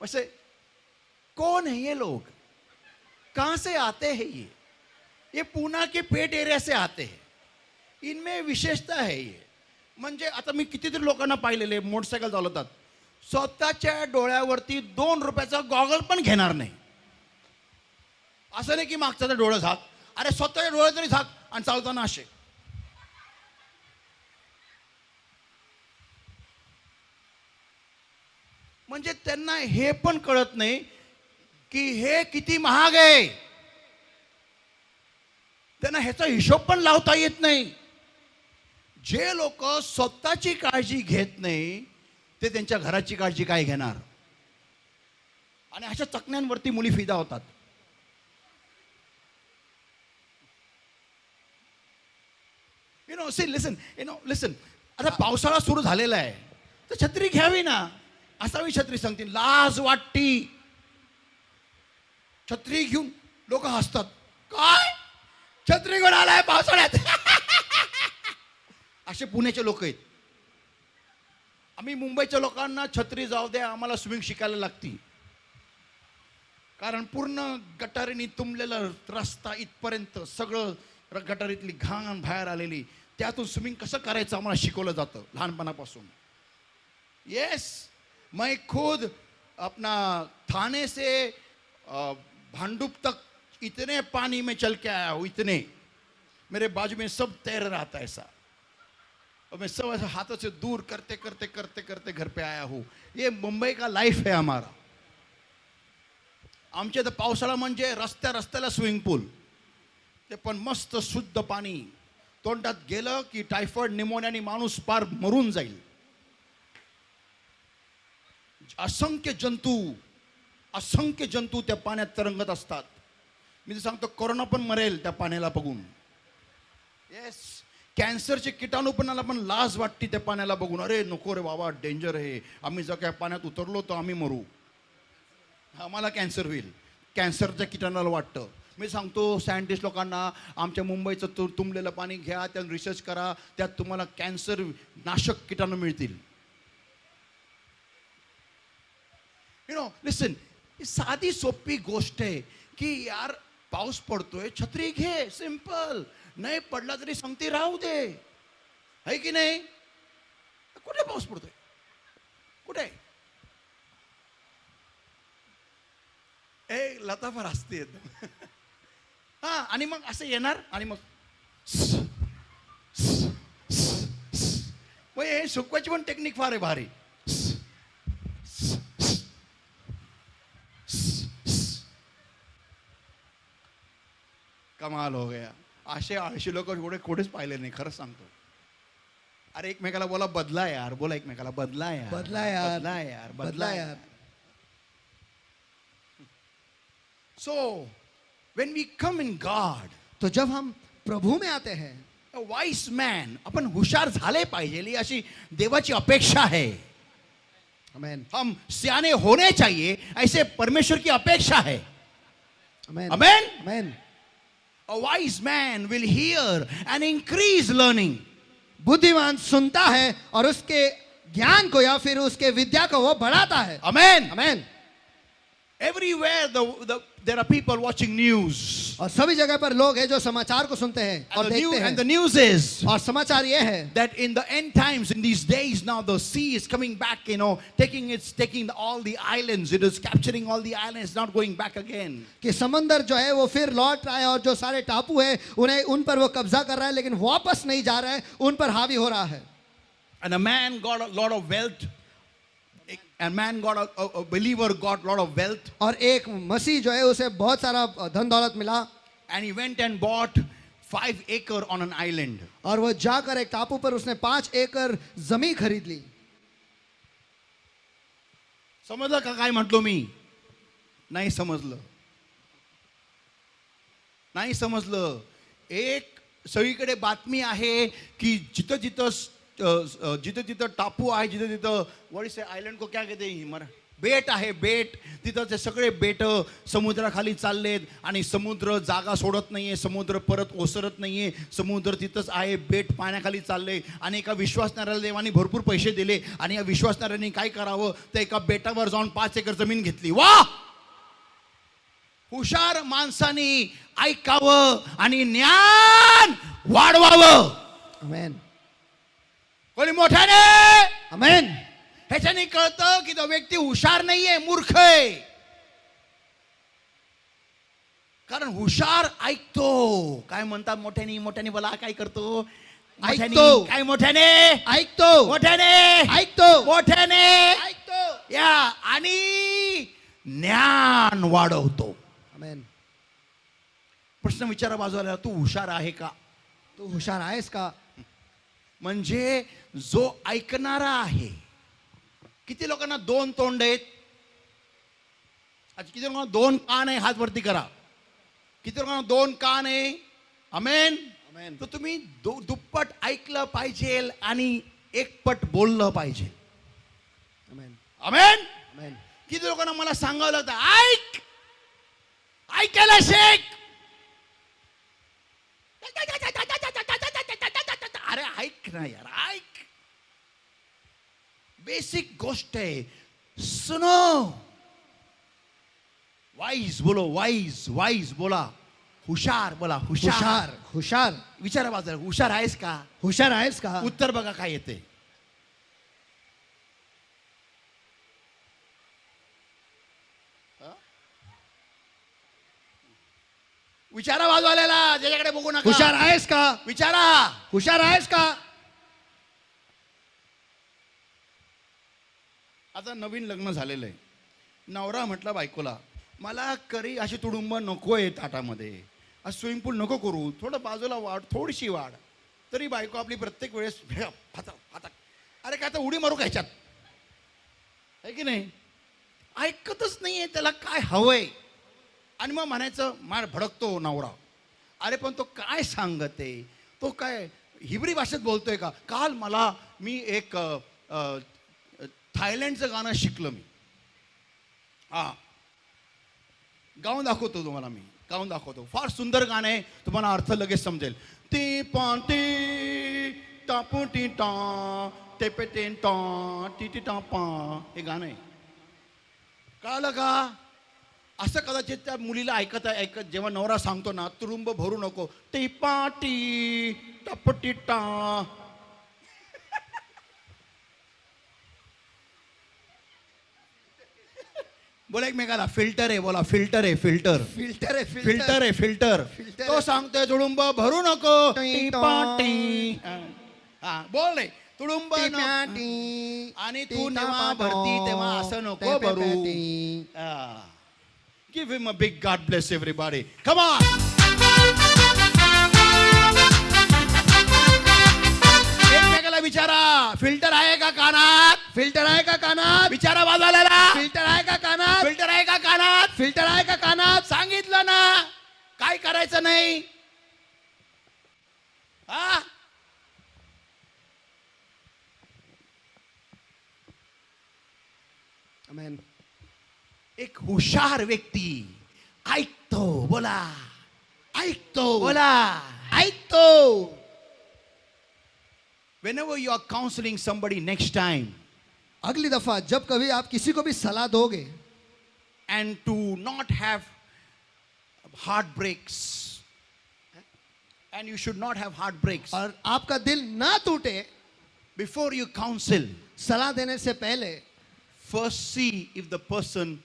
वैसे कौन है ये लोग, कहां से आते हैं? ये पूना के पेट एरिया से आते हैं. इनमें विशेषता है ये. म्हणजे आता मी कितीतरी लोकांना पाहिलेले मोटरसायकल चालवतात, स्वतःच्या डोळ्यावरती 2 रुपयाचा गॉगल पण घेणार नाही. असं नाही की मागचा डोळं झाक, अरे स्वतःच्या डोळे तरी झाक आणि चालताना असे. म्हणजे त्यांना हे पण कळत नाही की हे किती महाग आहे. त्यांना ह्याचा हिशोब पण लावता येत नाही. जे लोक स्वतःची काळजी घेत नाही ते त्यांच्या घराची काळजी काय घेणार. आणि अशा चकण्यांवरती मुली फिदा होतात. लिसन, आता पावसाळा सुरू झालेला आहे तर छत्री घ्यावी ना. असावी छत्री सांगतील. लाज वाटती. छत्री घेऊन लोक हसतात. काय छत्री घेऊन आलाय पावसाळ्यात? असे पुण्याचे लोक आहेत. आम्ही मुंबईच्या लोकांना छत्री जाऊ द्या, आम्हाला स्विमिंग शिकायला लागती. कारण पूर्ण गटारीने तुंबलेला रस्ता इथपर्यंत सगळं गटारीतली घाण बाहेर आलेली, त्यातून स्विमिंग कसं करायचं आम्हाला शिकवलं जातं लहानपणापासून. यस, मैं खुद अपना थाने से भांडुप तक इतने पानी में चल के आया हूँ, इतने मेरे बाजू में सब तैर रहा था ऐसा, और मैं सब ऐसा हाथों से दूर करते करते करते करते घर पे आया हूँ. ये मुंबई का लाइफ है हमारा. आमच्या तर पावसाळा म्हणजे रस्त्याला स्विमिंग पूल, ते पण मस्त शुद्ध पाणी. तोंडात गेलं की टायफॉइड निमोनियाने माणूस पार मरून जाईल. असंख्य जंतू त्या पाण्यात तरंगत असतात. मी तर सांगतो कोरोना पण मरेल त्या पाण्याला बघून. येस, कॅन्सरचे किटाणू पण लाज वाटते त्या पाण्याला बघून. अरे नको रे बाबा, डेंजर आहे, आम्ही जर काय पाण्यात उतरलो तर आम्ही मरू, आम्हाला कॅन्सर होईल. कॅन्सरच्या किटाणाला वाटतं. मी सांगतो सायंटिस्ट लोकांना, आमच्या मुंबईचं तुंबलेलं पाणी घ्या, त्यात रिसर्च करा, त्यात तुम्हाला कॅन्सर नाशक किटाणू मिळतील. यू नो, लिसन, साधी सोपी गोष्ट आहे की यार पाऊस पडतोय, छत्री घे, सिंपल. नाही पडला तरी सांगते राहू दे, आहे की नाही. कुठे पाऊस पडतोय, कुठे लताफर असते एकदम. हा, आणि मग असं येणार आणि मग हे सुकवायची पण टेक्निक फार आहे भारी. कमाल हो गया. असे आळशी लोक एवढे कोणीच पाहिले नाही, खरंच सांगतो. अरे एकमेकाला बोला बदला यार, बोला एकमेकाला बदला यार, बदला यार, बदला यार, बदला यार. So, when we come in God, तो जब हम प्रभु में आते हैं, a wise man, अपन हुशार झाले पाहिजे अशी देवाची अपेक्षा है. आमेन, हम सियाने होने चाहिए, ऐसे परमेश्वर की अपेक्षा है. आमेन, Amen. Amen. A wise man will hear and increase learning. बुद्धिमान सुनता है और उसके ज्ञान को या फिर उसके विद्या को वो बढ़ाता है. Amen. Amen. Everywhere there are people watching news. और सभी जगह पर लोग हैं जो समाचार को सुनते हैं और देखते And the हैं. news is और समाचार ये है that in the end times, in these days now, the sea is coming back, you know, taking all the islands. It is capturing all the islands, not going back again. कि समंदर जो है वो फिर लौट रहा है और जो सारे टापू है उन्हें उन पर वो कब्जा कर रहा है, लेकिन वापस नहीं जा रहा है, उन पर हावी हो रहा है. And a man got a lot of wealth. A man got a believer got a lot of wealth. और एक मसीह जो है उसे बहुत सारा धन दौलत मिला. And he went and bought 5 acres on an island. और वो जाकर एक टापू पर उसने 5 एकड़ जमीन खरीद ली. समजलं का काय म्हटलो मी? नाही समजलं. नाही समजलं. एक सगळीकडे बातमी आहे की जिथं जिथं टापू आहे, जिथं जिथं वडीसे आयलंड को क्या कहते हैं, बेट आहे, बेट, तिथं ते सगळे बेट समुद्राखाली चाललेत आणि समुद्र जागा सोडत नाहीये, समुद्र परत ओसरत नाहीये, समुद्र तिथंच आहे, बेट पाण्याखाली चालले. आणि एका विश्वासणाऱ्याला देवाने भरपूर पैसे दिले आणि या विश्वासणाऱ्यांनी काय करावं, तर एका बेटावर जाऊन 5 एकर जमीन घेतली. वा, हुशार माणसानी ऐकावं आणि ज्ञान वाढवावं. आमेन, कोणी मोठ्याने आमेन. ह्याच्याने कळतं की तो व्यक्ती हुशार नाहीये, मूर्ख आहे. कारण हुशार ऐकतो. काय म्हणतात, मोठ्याने मोठ्याने बोला, काय करतो, ऐकतो. काय मोठ्याने ऐकतो, मोठ्याने ऐकतो, मोठ्याने ऐकतो. या आणि ज्ञान वाढवतो. आमेन. प्रश्न विचारा बाजूला, तू हुशार आहे का? तू हुशार आहेस का? म्हणजे जो ऐकणारा आहे. किती लोकांना 2 तोंड आहेत? किती लोकांना 2 कान आहे? हात वरती करा. किती लोकांना 2 कान आहे? आमेन. आमेन. तर तुम्ही दुप्पट ऐकलं पाहिजे आणि 1 पट बोललं पाहिजे. आमेन, आमेन. आमेन. किती लोकांना मला सांगावं लागतं, ऐक, ऐकायला शिक. अरे ऐक ना यार, ऐक. बेसिक गोष्ट आहे. सुनो. वाईज बोलो, वाईज वाईज बोला. हुशार बोला, हुशार. हुशार हुशार विचारा बाजूला, हुशार आहेस का? हुशार आहेस का? उत्तर बघा काय येते. विचारा बाजूवाल्याला, ज्याच्याकडे बघू नका. हुशार आहेस का? विचारा. हुशार आहेस का? आता नवीन लग्न झालेलं आहे. नवरा म्हटला बायकोला, मला करी अशी तुडुंब नको आहे ताटामध्ये, आज स्विमिंग पूल नको करू, थोडं बाजूला वाढ, थोडीशी वाढ. तरी बायको आपली प्रत्येक वेळेस फातक फातक. अरे काय आता उडी मारू का ह्याच्यात, आहे की नाही? ऐकतच नाहीये त्याला काय हवंय. आणि मग म्हणायचं, मार भडकतो नवरा. अरे पण तो काय सांगते, तो काय हिब्री भाषेत बोलतोय का? काल मी एक थायलंडचं गाणं शिकलं मी. हा, गाऊन दाखवतो तुम्हाला, मी गाऊन दाखवतो. फार सुंदर गाणं आहे, तुम्हाला अर्थ लगेच समजेल. ती पांटी टापू टी टा टेपे टेन टा टी टी टा पा, हे गाणं आहे. कळलं का? असं कदाचित त्या मुलीला ऐकत ऐकत जेव्हा नवरा सांगतो ना, तुरुंब भरू नको, टी पाटी टपटी टा. बोला एकमेकाला, फिल्टर आहे बोला, फिल्टर आहे, फिल्टर. फिल्टर आहे फिल्टर आहे, फिल्टर. फिल्टर तो आहे. सांगतोय तुडुंब भरू नको. T T. हा बोल रे, तुडुंब आणि तू जेव्हा भरती तेव्हा असं नको भरू. Give him a big God bless everybody. Come on. एकमेकाला विचारा, फिल्टर आहे का कानात? फिल्टर आहे का कानात? विचारा बाजूला, फिल्टर आहे का कानात? फिल्टर आहे का कानात? फिल्टर आहे का कानात? सांगितलं ना, काय करायचं नाही. हा, आमेन. एक हुशार व्यक्ती ऐकतो. बोला, ऐकतो. बोला. ऐकतो. Whenever you are counseling somebody next time, अगली दफा जब कभी आप किसी को भी सलाह दोगे, and to not have heartbreaks, and you should not have heartbreaks, और आपका दिल ना टूटे, before you counsel, सलाह देने से पहले first see if the person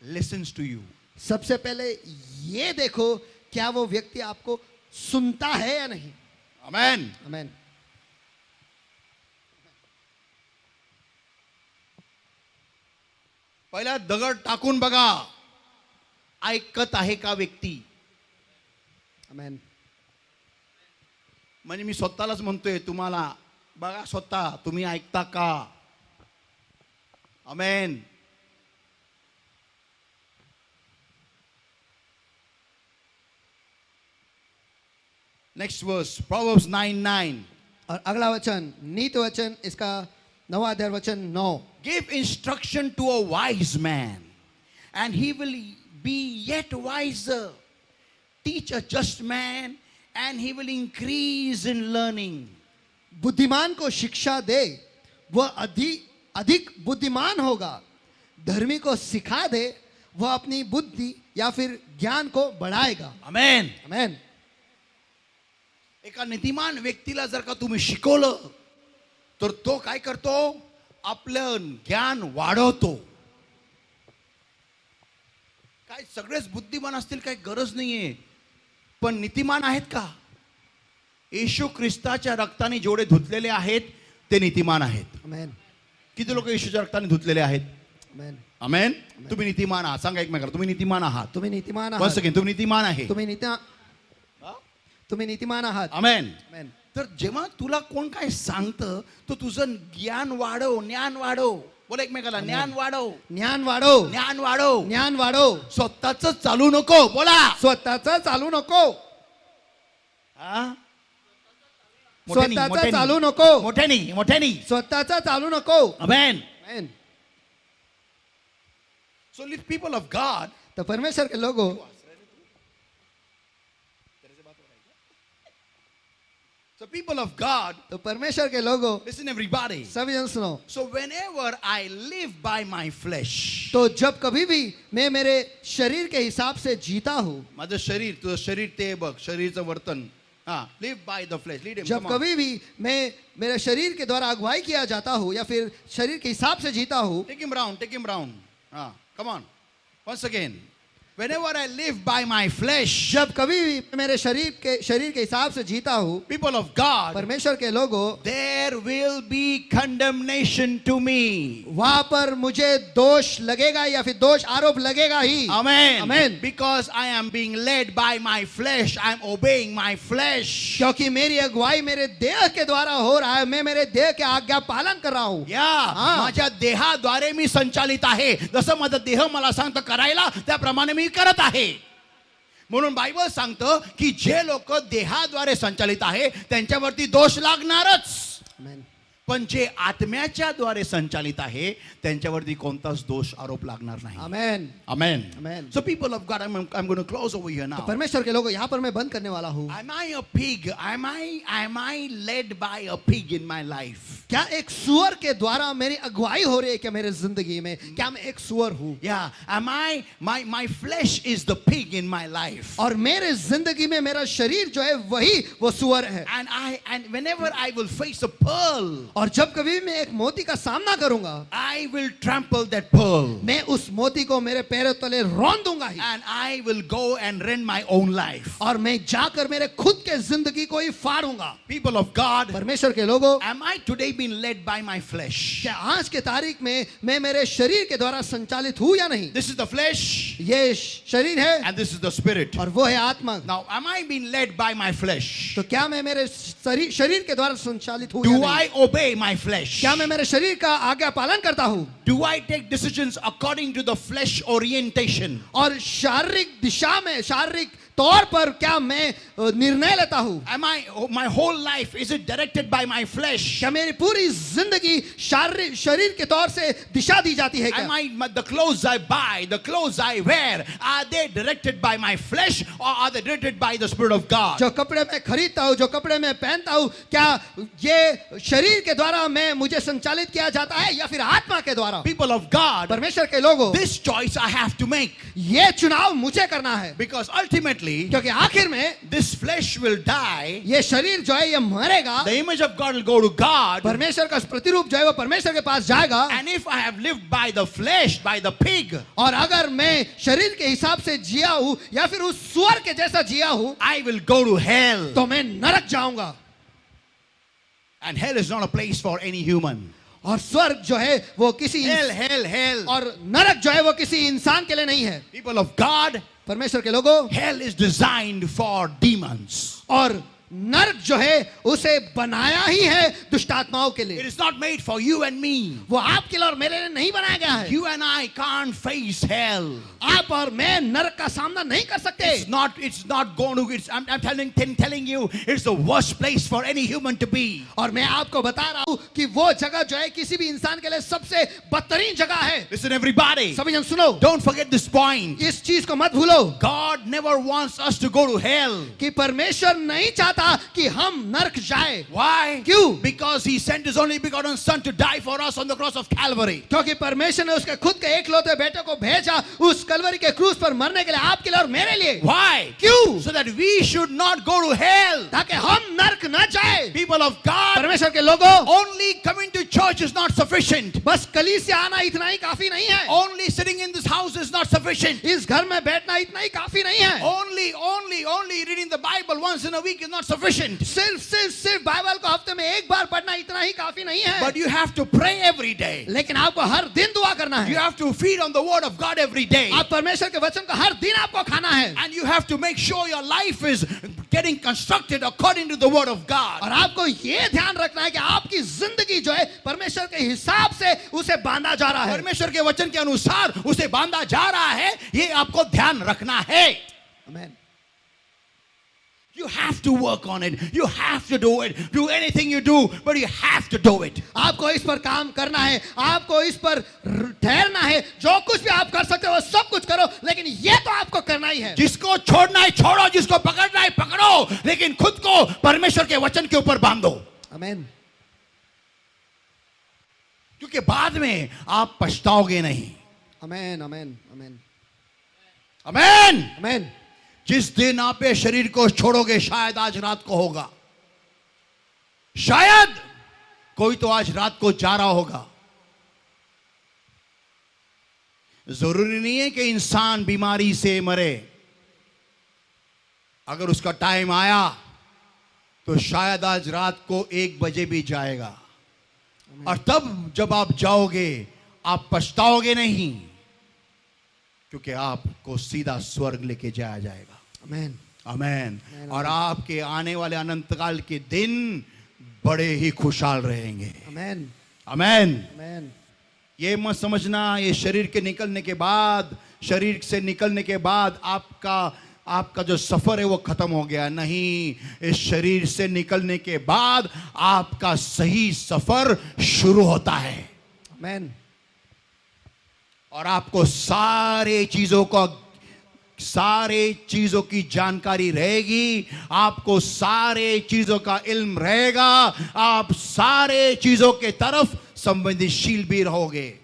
listens to you. सबसे पहले ये देखो क्या वो व्यक्ति आपको सुनता है या नहीं. Amen. आमेन. पहिला दगड टाकून बघा, ऐकत आहे का व्यक्ती. आमेन. म्हणजे मी स्वतःलाच म्हणतोय तुम्हाला, बघा स्वतः तुम्ही ऐकता का. आमेन. Next verse, Proverbs 9:9. और अगला वचन नीत वचन, इसका 9वां अध्याय वचन 9. Give instruction to a wise man, and he will be yet wiser. Teach a just man, and he will increase in learning. बुद्धिमान को शिक्षा दे, वह अधिक बुद्धिमान होगा. धर्मी को सिखा दे, वह अपनी बुद्धि या फिर ज्ञान को बढ़ाएगा. Amen. आमेन. एका नीतिमान व्यक्तीला जर का तुम्ही शिकवलं, तर तो काय करतो, आपलं ज्ञान वाढवतो. काय सगळेच बुद्धिमान असतील काही गरज नाहीये, पण नीतिमान आहेत का? येशू ख्रिस्ताच्या रक्ताने जेवढे धुतलेले आहेत ते नीतिमान आहेत. आमेन. किती लोक येशूच्या रक्ताने धुतलेले आहेत? आमेन. आमेन. तुम्ही नीतिमान आहात. सांगा एकमेकाला, तुम्ही नीतिमान आहात. तुम्ही नीतिमान Once आहात. again, तुम्ही नीतिमान आहे. तुम्ही नीतिमान आहात. आमेन. आमेन. तर जेव्हा तुला कोण काय सांगतं, तो तुझं ज्ञान वाढव, ज्ञान वाढव. बोला एकमेकाला, ज्ञान वाढव, ज्ञान वाढव. ज्ञान वाढव. ज्ञान वाढव. स्वतःच चालू नको. बोला. स्वतःच चालू नको. हा? मोठ्यानी, स्वतःच मोठ्यानी. चालू नको. मोठ्यानी, मोठ्यानी. स्वतःच चालू नको. आमेन. आमेन. So if people of God, तो परमेश्वर के लोगों, So people of God, तो परमेश्वर के लोगों, listen everybody. सभी जन सुनो। So whenever I live by my flesh, तो जब कभी भी मैं मेरे शरीर के हिसाब से जीता हूँ, माझं शरीर, तुझं शरीर ते बघ, शरीरचं वर्तन. Live by the flesh. Lead him. जब Come on. कभी भी मैं मेरे शरीर के द्वारा अगुवाई किया जाता हूँ या फिर शरीर के हिसाब से जीता हूँ, Take him round. Take him round. Come on. Once again. Whenever I live by my flesh, जब कभी भी मेरे शरीर के हिसाब से जीता हूँ, people of God, परमेश्वर के लोगों, there will be condemnation to me. वहां पर मुझे दोष लगेगा या फिर दोष आरोप लगेगा ही। Amen. Amen. Because I am being led by my flesh. I am obeying my flesh. क्योंकि मेरी अगुवाई मेरे देह के द्वारा हो रहा है, मैं मेरे देह के आज्ञा पालन कर रहा हूँ। माझ्या देहाद्वारे मी संचालित आहे. जसं माझा देह मला सांगतं करायला, त्याप्रमाणे मी करत आहे. म्हणून बायबल सांगतं की जे लोक देहाद्वारे संचालित आहे त्यांच्यावरती दोष लागणारच. Amen. पण जे आत्म्याच्या द्वारे संचालित आहे त्यांच्यावरती कोणताच दोष आरोप लागणार नाही. Amen. Amen. Amen. So people of God, I'm going to close over here now. तो परमेश्वर के लोगों, यहाँ पर मैं बंद करने वाला हूँ। Am I a pig? Am I led by a pig in my life? क्या एक सुअर के द्वारा मेरी अगुवाई हो रही है क्या मेरे जिंदगी में? क्या मैं एक सुअर हूँ? Yeah. Am I my flesh is the pig in my life? और मेरे जिंदगी में मेरा शरीर जो है वही वो सुअर है। And whenever I will face a pearl, और जब कभी मैं एक मोती का सामना करूंगा, I will trample that pearl. मैं उस मोती को मेरे पैरों तले रौंद दूंगा ही। And I will go and rend my own life. और मैं जाकर मेरे खुद के जिंदगी को ही फाड़ूंगा। People of God, परमेश्वर के लोगों, am I today being led by my flesh? क्या आज के तारीख में मैं मेरे शरीर के द्वारा संचालित हूँ या नहीं? This is the flesh ये शरीर है and this is the spirit. और वो है आत्मा। Now, am I being led by my flesh? तो क्या मैं मेरे शरीर के द्वारा संचालित हूँ या Do नहीं? I obey my flesh? क्या मैं मेरे शरीर का आज्ञा पालन करता हूँ? Do I take decisions according to the flesh orientation? और शारीरिक दिशा में, शारीरिक तौर पर क्या मैं निर्णय लेता हूँ? My whole life, is it directed by my flesh? क्या मेरी पूरी जिंदगी शरीर के तौर से दिशा दी जाती है क्या? The clothes I buy, the clothes I wear, are they directed by my flesh or are they directed by the Spirit of God? जो कपड़े मैं खरीदता हूँ, जो कपड़े मैं पहनता हूँ, क्या ये शरीर के द्वारा मैं मुझे संचालित किया जाता है या फिर आत्मा के द्वारा? People of God, परमेश्वर के लोगों, this choice I have to make. ये चुनाव मुझे करना है, Because ultimately, क्योंकि आखिर में this flesh will die. ये शरीर जो है ये मरेगा, The image of God will go to God. परमेश्वर का प्रतिरूप जो है वो परमेश्वर के पास जाएगा। And if I have lived by the flesh, by the pig, और अगर मैं शरीर के हिसाब से जिया हूँ या फिर उस सुअर के जैसा जिया हूँ, I will go to hell. तो मैं नरक जाऊंगा। And hell is not a place for any human. और स्वर्ग जो है वो किसी Hell. और नरक जो है वो किसी इंसान के लिए नहीं है। People of God, परमेश्वर के लोगों, hell is designed for demons. और नरक जो है उसे बनाया ही है दुष्ट आत्माओं के It लिए। is not made for you and me. वो आपके लिए और मेरे लिए नहीं बनाया गया है। You and I can't face hell. आप और मैं नरक का सामना नहीं कर सकते। It's not going to. I'm telling you, it's the worst place for any human to be. और मैं आपको बता रहा हूँ कि वो जगह जो है किसी भी इंसान के लिए सबसे बदतरीन जगह है। Listen, everybody. सभी जन सुनो, Don't forget this point. इस चीज को मत भूलो God never wants us to go to hell. कि परमेश्वर नहीं चाहता कि हम नरक जाए। Why? क्यों? Because He sent His only begotten Son to die for us on the cross of Calvary. क्योंकि परमेश्वर ने उसके खुद के एकलौते बेटे को भेजा उस कलवरी के क्रूस पर मरने के लिए, आपके लिए और मेरे लिए। Why? क्यों? So that we should not go to hell. ताकि हम नरक न जाए। People of God, परमेश्वर के लोगों, only coming to church is not sufficient. बस कलीसिया आना इतना ही काफी नहीं है। Only sitting in this house is not sufficient. इस घर में बैठना इतना ही काफी नहीं है। Only reading the Bible once in a week is not sufficient. सिर्फ बाइबल को हफ्ते में एक बार पढ़ना इतना ही काफी नहीं है। But you have to pray every day. लेकिन आपको हर दिन दुआ करना You है। have to feed on the word of God every day. आप परमेश्वर के वचन को हर दिन आपको खाना है। And you have to make sure your life is getting constructed according to the word of God. और आपको ये ध्यान रखना है कि आपकी जिंदगी जो है परमेश्वर के हिसाब से उसे बांधा जा रहा है। परमेश्वर के वचन के अनुसार उसे बांधा जा रहा है, ये आपको ध्यान रखना है। Amen. You have to work on it. You have to do it. Do anything you do, but you have to do it. आपको इस पर काम करना है, आपको इस पर ठहरना है। जो कुछ भी आप कर सकते हो वो सब कुछ करो, लेकिन ये तो आपको करना ही है। जिसको छोड़ना है छोड़ो, जिसको पकड़ना है पकड़ो, लेकिन खुद को परमेश्वर के वचन के ऊपर बांध दो। आमीन। क्योंकि बाद में आप पछताओगे नहीं। आमीन आमीन आमीन आमीन। आमीन। जिस दिन आप ये शरीर को छोड़ोगे, शायद आज रात को होगा, शायद कोई तो आज रात को जा रहा होगा। जरूरी नहीं है कि इंसान बीमारी से मरे। अगर उसका टाइम आया तो शायद आज रात को 1 बजे भी जाएगा, और तब जब आप जाओगे आप पछताओगे नहीं, क्योंकि आपको सीधा स्वर्ग लेके जाया जाएगा। आमीन आमीन। और आपके आने वाले अनंत काल के दिन बड़े ही खुशहाल रहेंगे। आमीन आमीन। आमीन। ये मत समझना ये शरीर के निकलने के बाद, शरीर से निकलने के बाद आपका जो सफर है वो खत्म हो गया। नहीं, इस शरीर से निकलने के बाद आपका सही सफर शुरू होता है। आमीन। और आपको सारे चीजों की जानकारी रहेगी, आपको सारे चीजों का इल्म रहेगा, आप सारे चीजों के तरफ संवेदनशील भी रहोगे।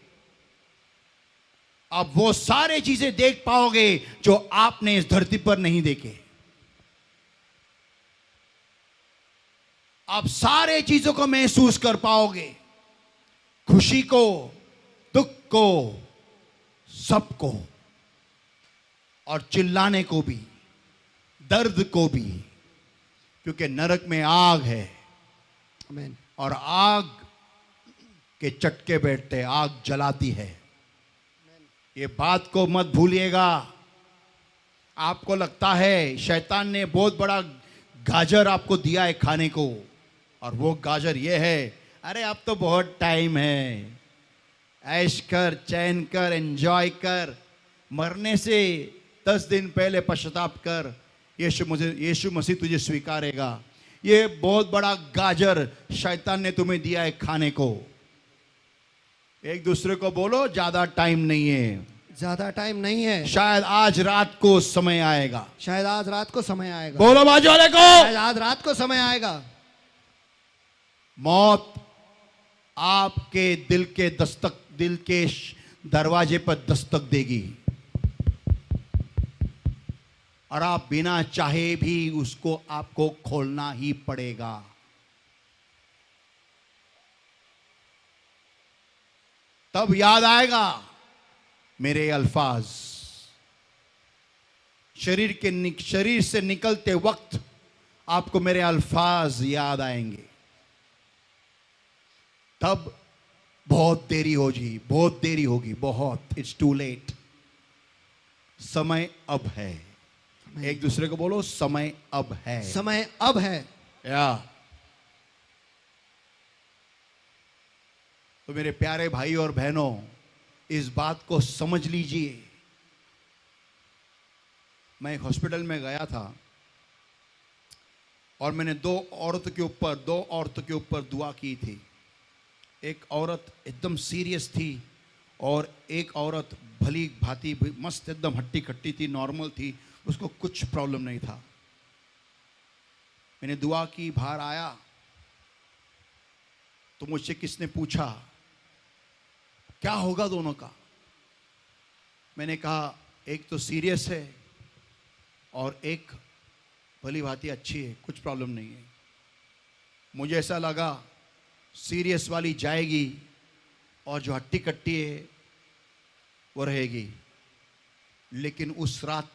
आप वो सारे चीजें देख पाओगे जो आपने इस धरती पर नहीं देखे। आप सारे चीजों को महसूस कर पाओगे, खुशी को, दुख को, सबको, और चिल्लाने को भी, दर्द को भी, क्योंकि नरक में आग है। आमीन। और आग के चटके बैठते, आग जलाती है। ये बात को मत भूलिएगा। आपको लगता है शैतान ने बहुत बड़ा गाजर आपको दिया है खाने को, और वो गाजर ये है, अरे अब तो बहुत टाइम है, ऐश कर, चैन कर, एंजॉय कर, मरने से 10 दिन पहले पश्चाताप कर, यीशु मसीह तुझे स्वीकारेगा। ये बहुत बड़ा गाजर शैतान ने तुम्हें दिया है खाने को। एक दूसरे को बोलो, ज्यादा टाइम नहीं है, ज्यादा टाइम नहीं है, शायद आज रात को समय आएगा। शायद आज रात को समय आएगा। बोलो बाजू वाले को, शायद आज रात को समय आएगा। मौत आपके दिल के दरवाजे पर दस्तक देगी, और आप बिना चाहे भी उसको आपको खोलना ही पड़ेगा। तब याद आएगा मेरे अल्फाज। शरीर से निकलते वक्त आपको मेरे अल्फाज याद आएंगे। तब बहुत देरी होगी, बहुत। It's too late. समय अब है। एक दूसरे को बोलो, समय अब है। समय अब है। या तो मेरे प्यारे भाई और बहनों, इस बात को समझ लीजिए। मैं एक हॉस्पिटल में गया था और मैंने दो औरतों के ऊपर दुआ की थी। एक औरत एकदम सीरियस थी और एक औरत भली भांति मस्त एकदम हट्टी कट्टी थी, नॉर्मल थी, उसको कुछ प्रॉब्लम नहीं था। मैंने दुआ की, बाहर आया तो मुझसे किसने पूछा क्या होगा दोनों का। मैंने कहा एक तो सीरियस है और एक भली भांति अच्छी है, कुछ प्रॉब्लम नहीं है। मुझे ऐसा लगा सीरियस वाली जाएगी और जो हट्टी कट्टी है वो रहेगी, लेकिन उस रात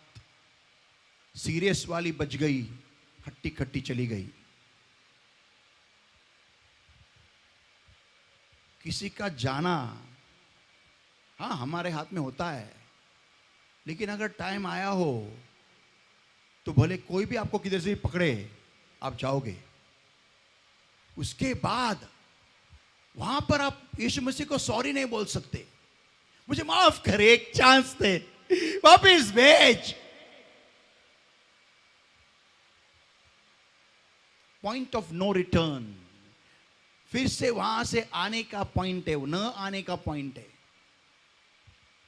सीरियस वाली बच गई, हट्टी कट्टी चली गई। किसी का जाना हाँ हमारे हाथ में होता है, लेकिन अगर टाइम आया हो तो भले कोई भी आपको किधर से भी पकड़े, आप जाओगे। उसके बाद वहां पर आप यीशु मसीह को सॉरी नहीं बोल सकते, मुझे माफ करे, एक चांस दे, वापिस भेज। पॉइंट ऑफ नो रिटर्न, फिर से वहां से आने का पॉइंट है, न आने का पॉइंट है।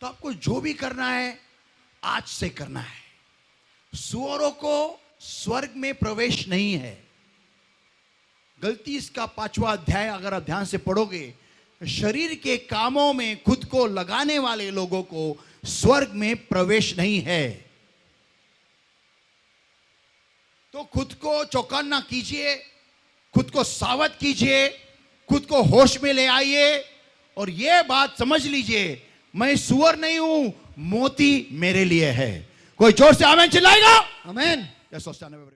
तो आपको जो भी करना है आज से करना है। सुअरों को स्वर्ग में प्रवेश नहीं है। गलती इसका 5वां अध्याय अगर आप ध्यान से पढ़ोगे, शरीर के कामों में खुद को लगाने वाले लोगों को स्वर्ग में प्रवेश नहीं है। तो खुद को चौकन्ना कीजिए, खुद को सावध कीजिए, खुद को होश में ले आइए और यह बात समझ लीजिए, मैं सुअर नहीं हूं, मोती मेरे लिए है। कोई जोर से आमीन चिल्लाएगा? आमीन। Yes, so stand up, everybody.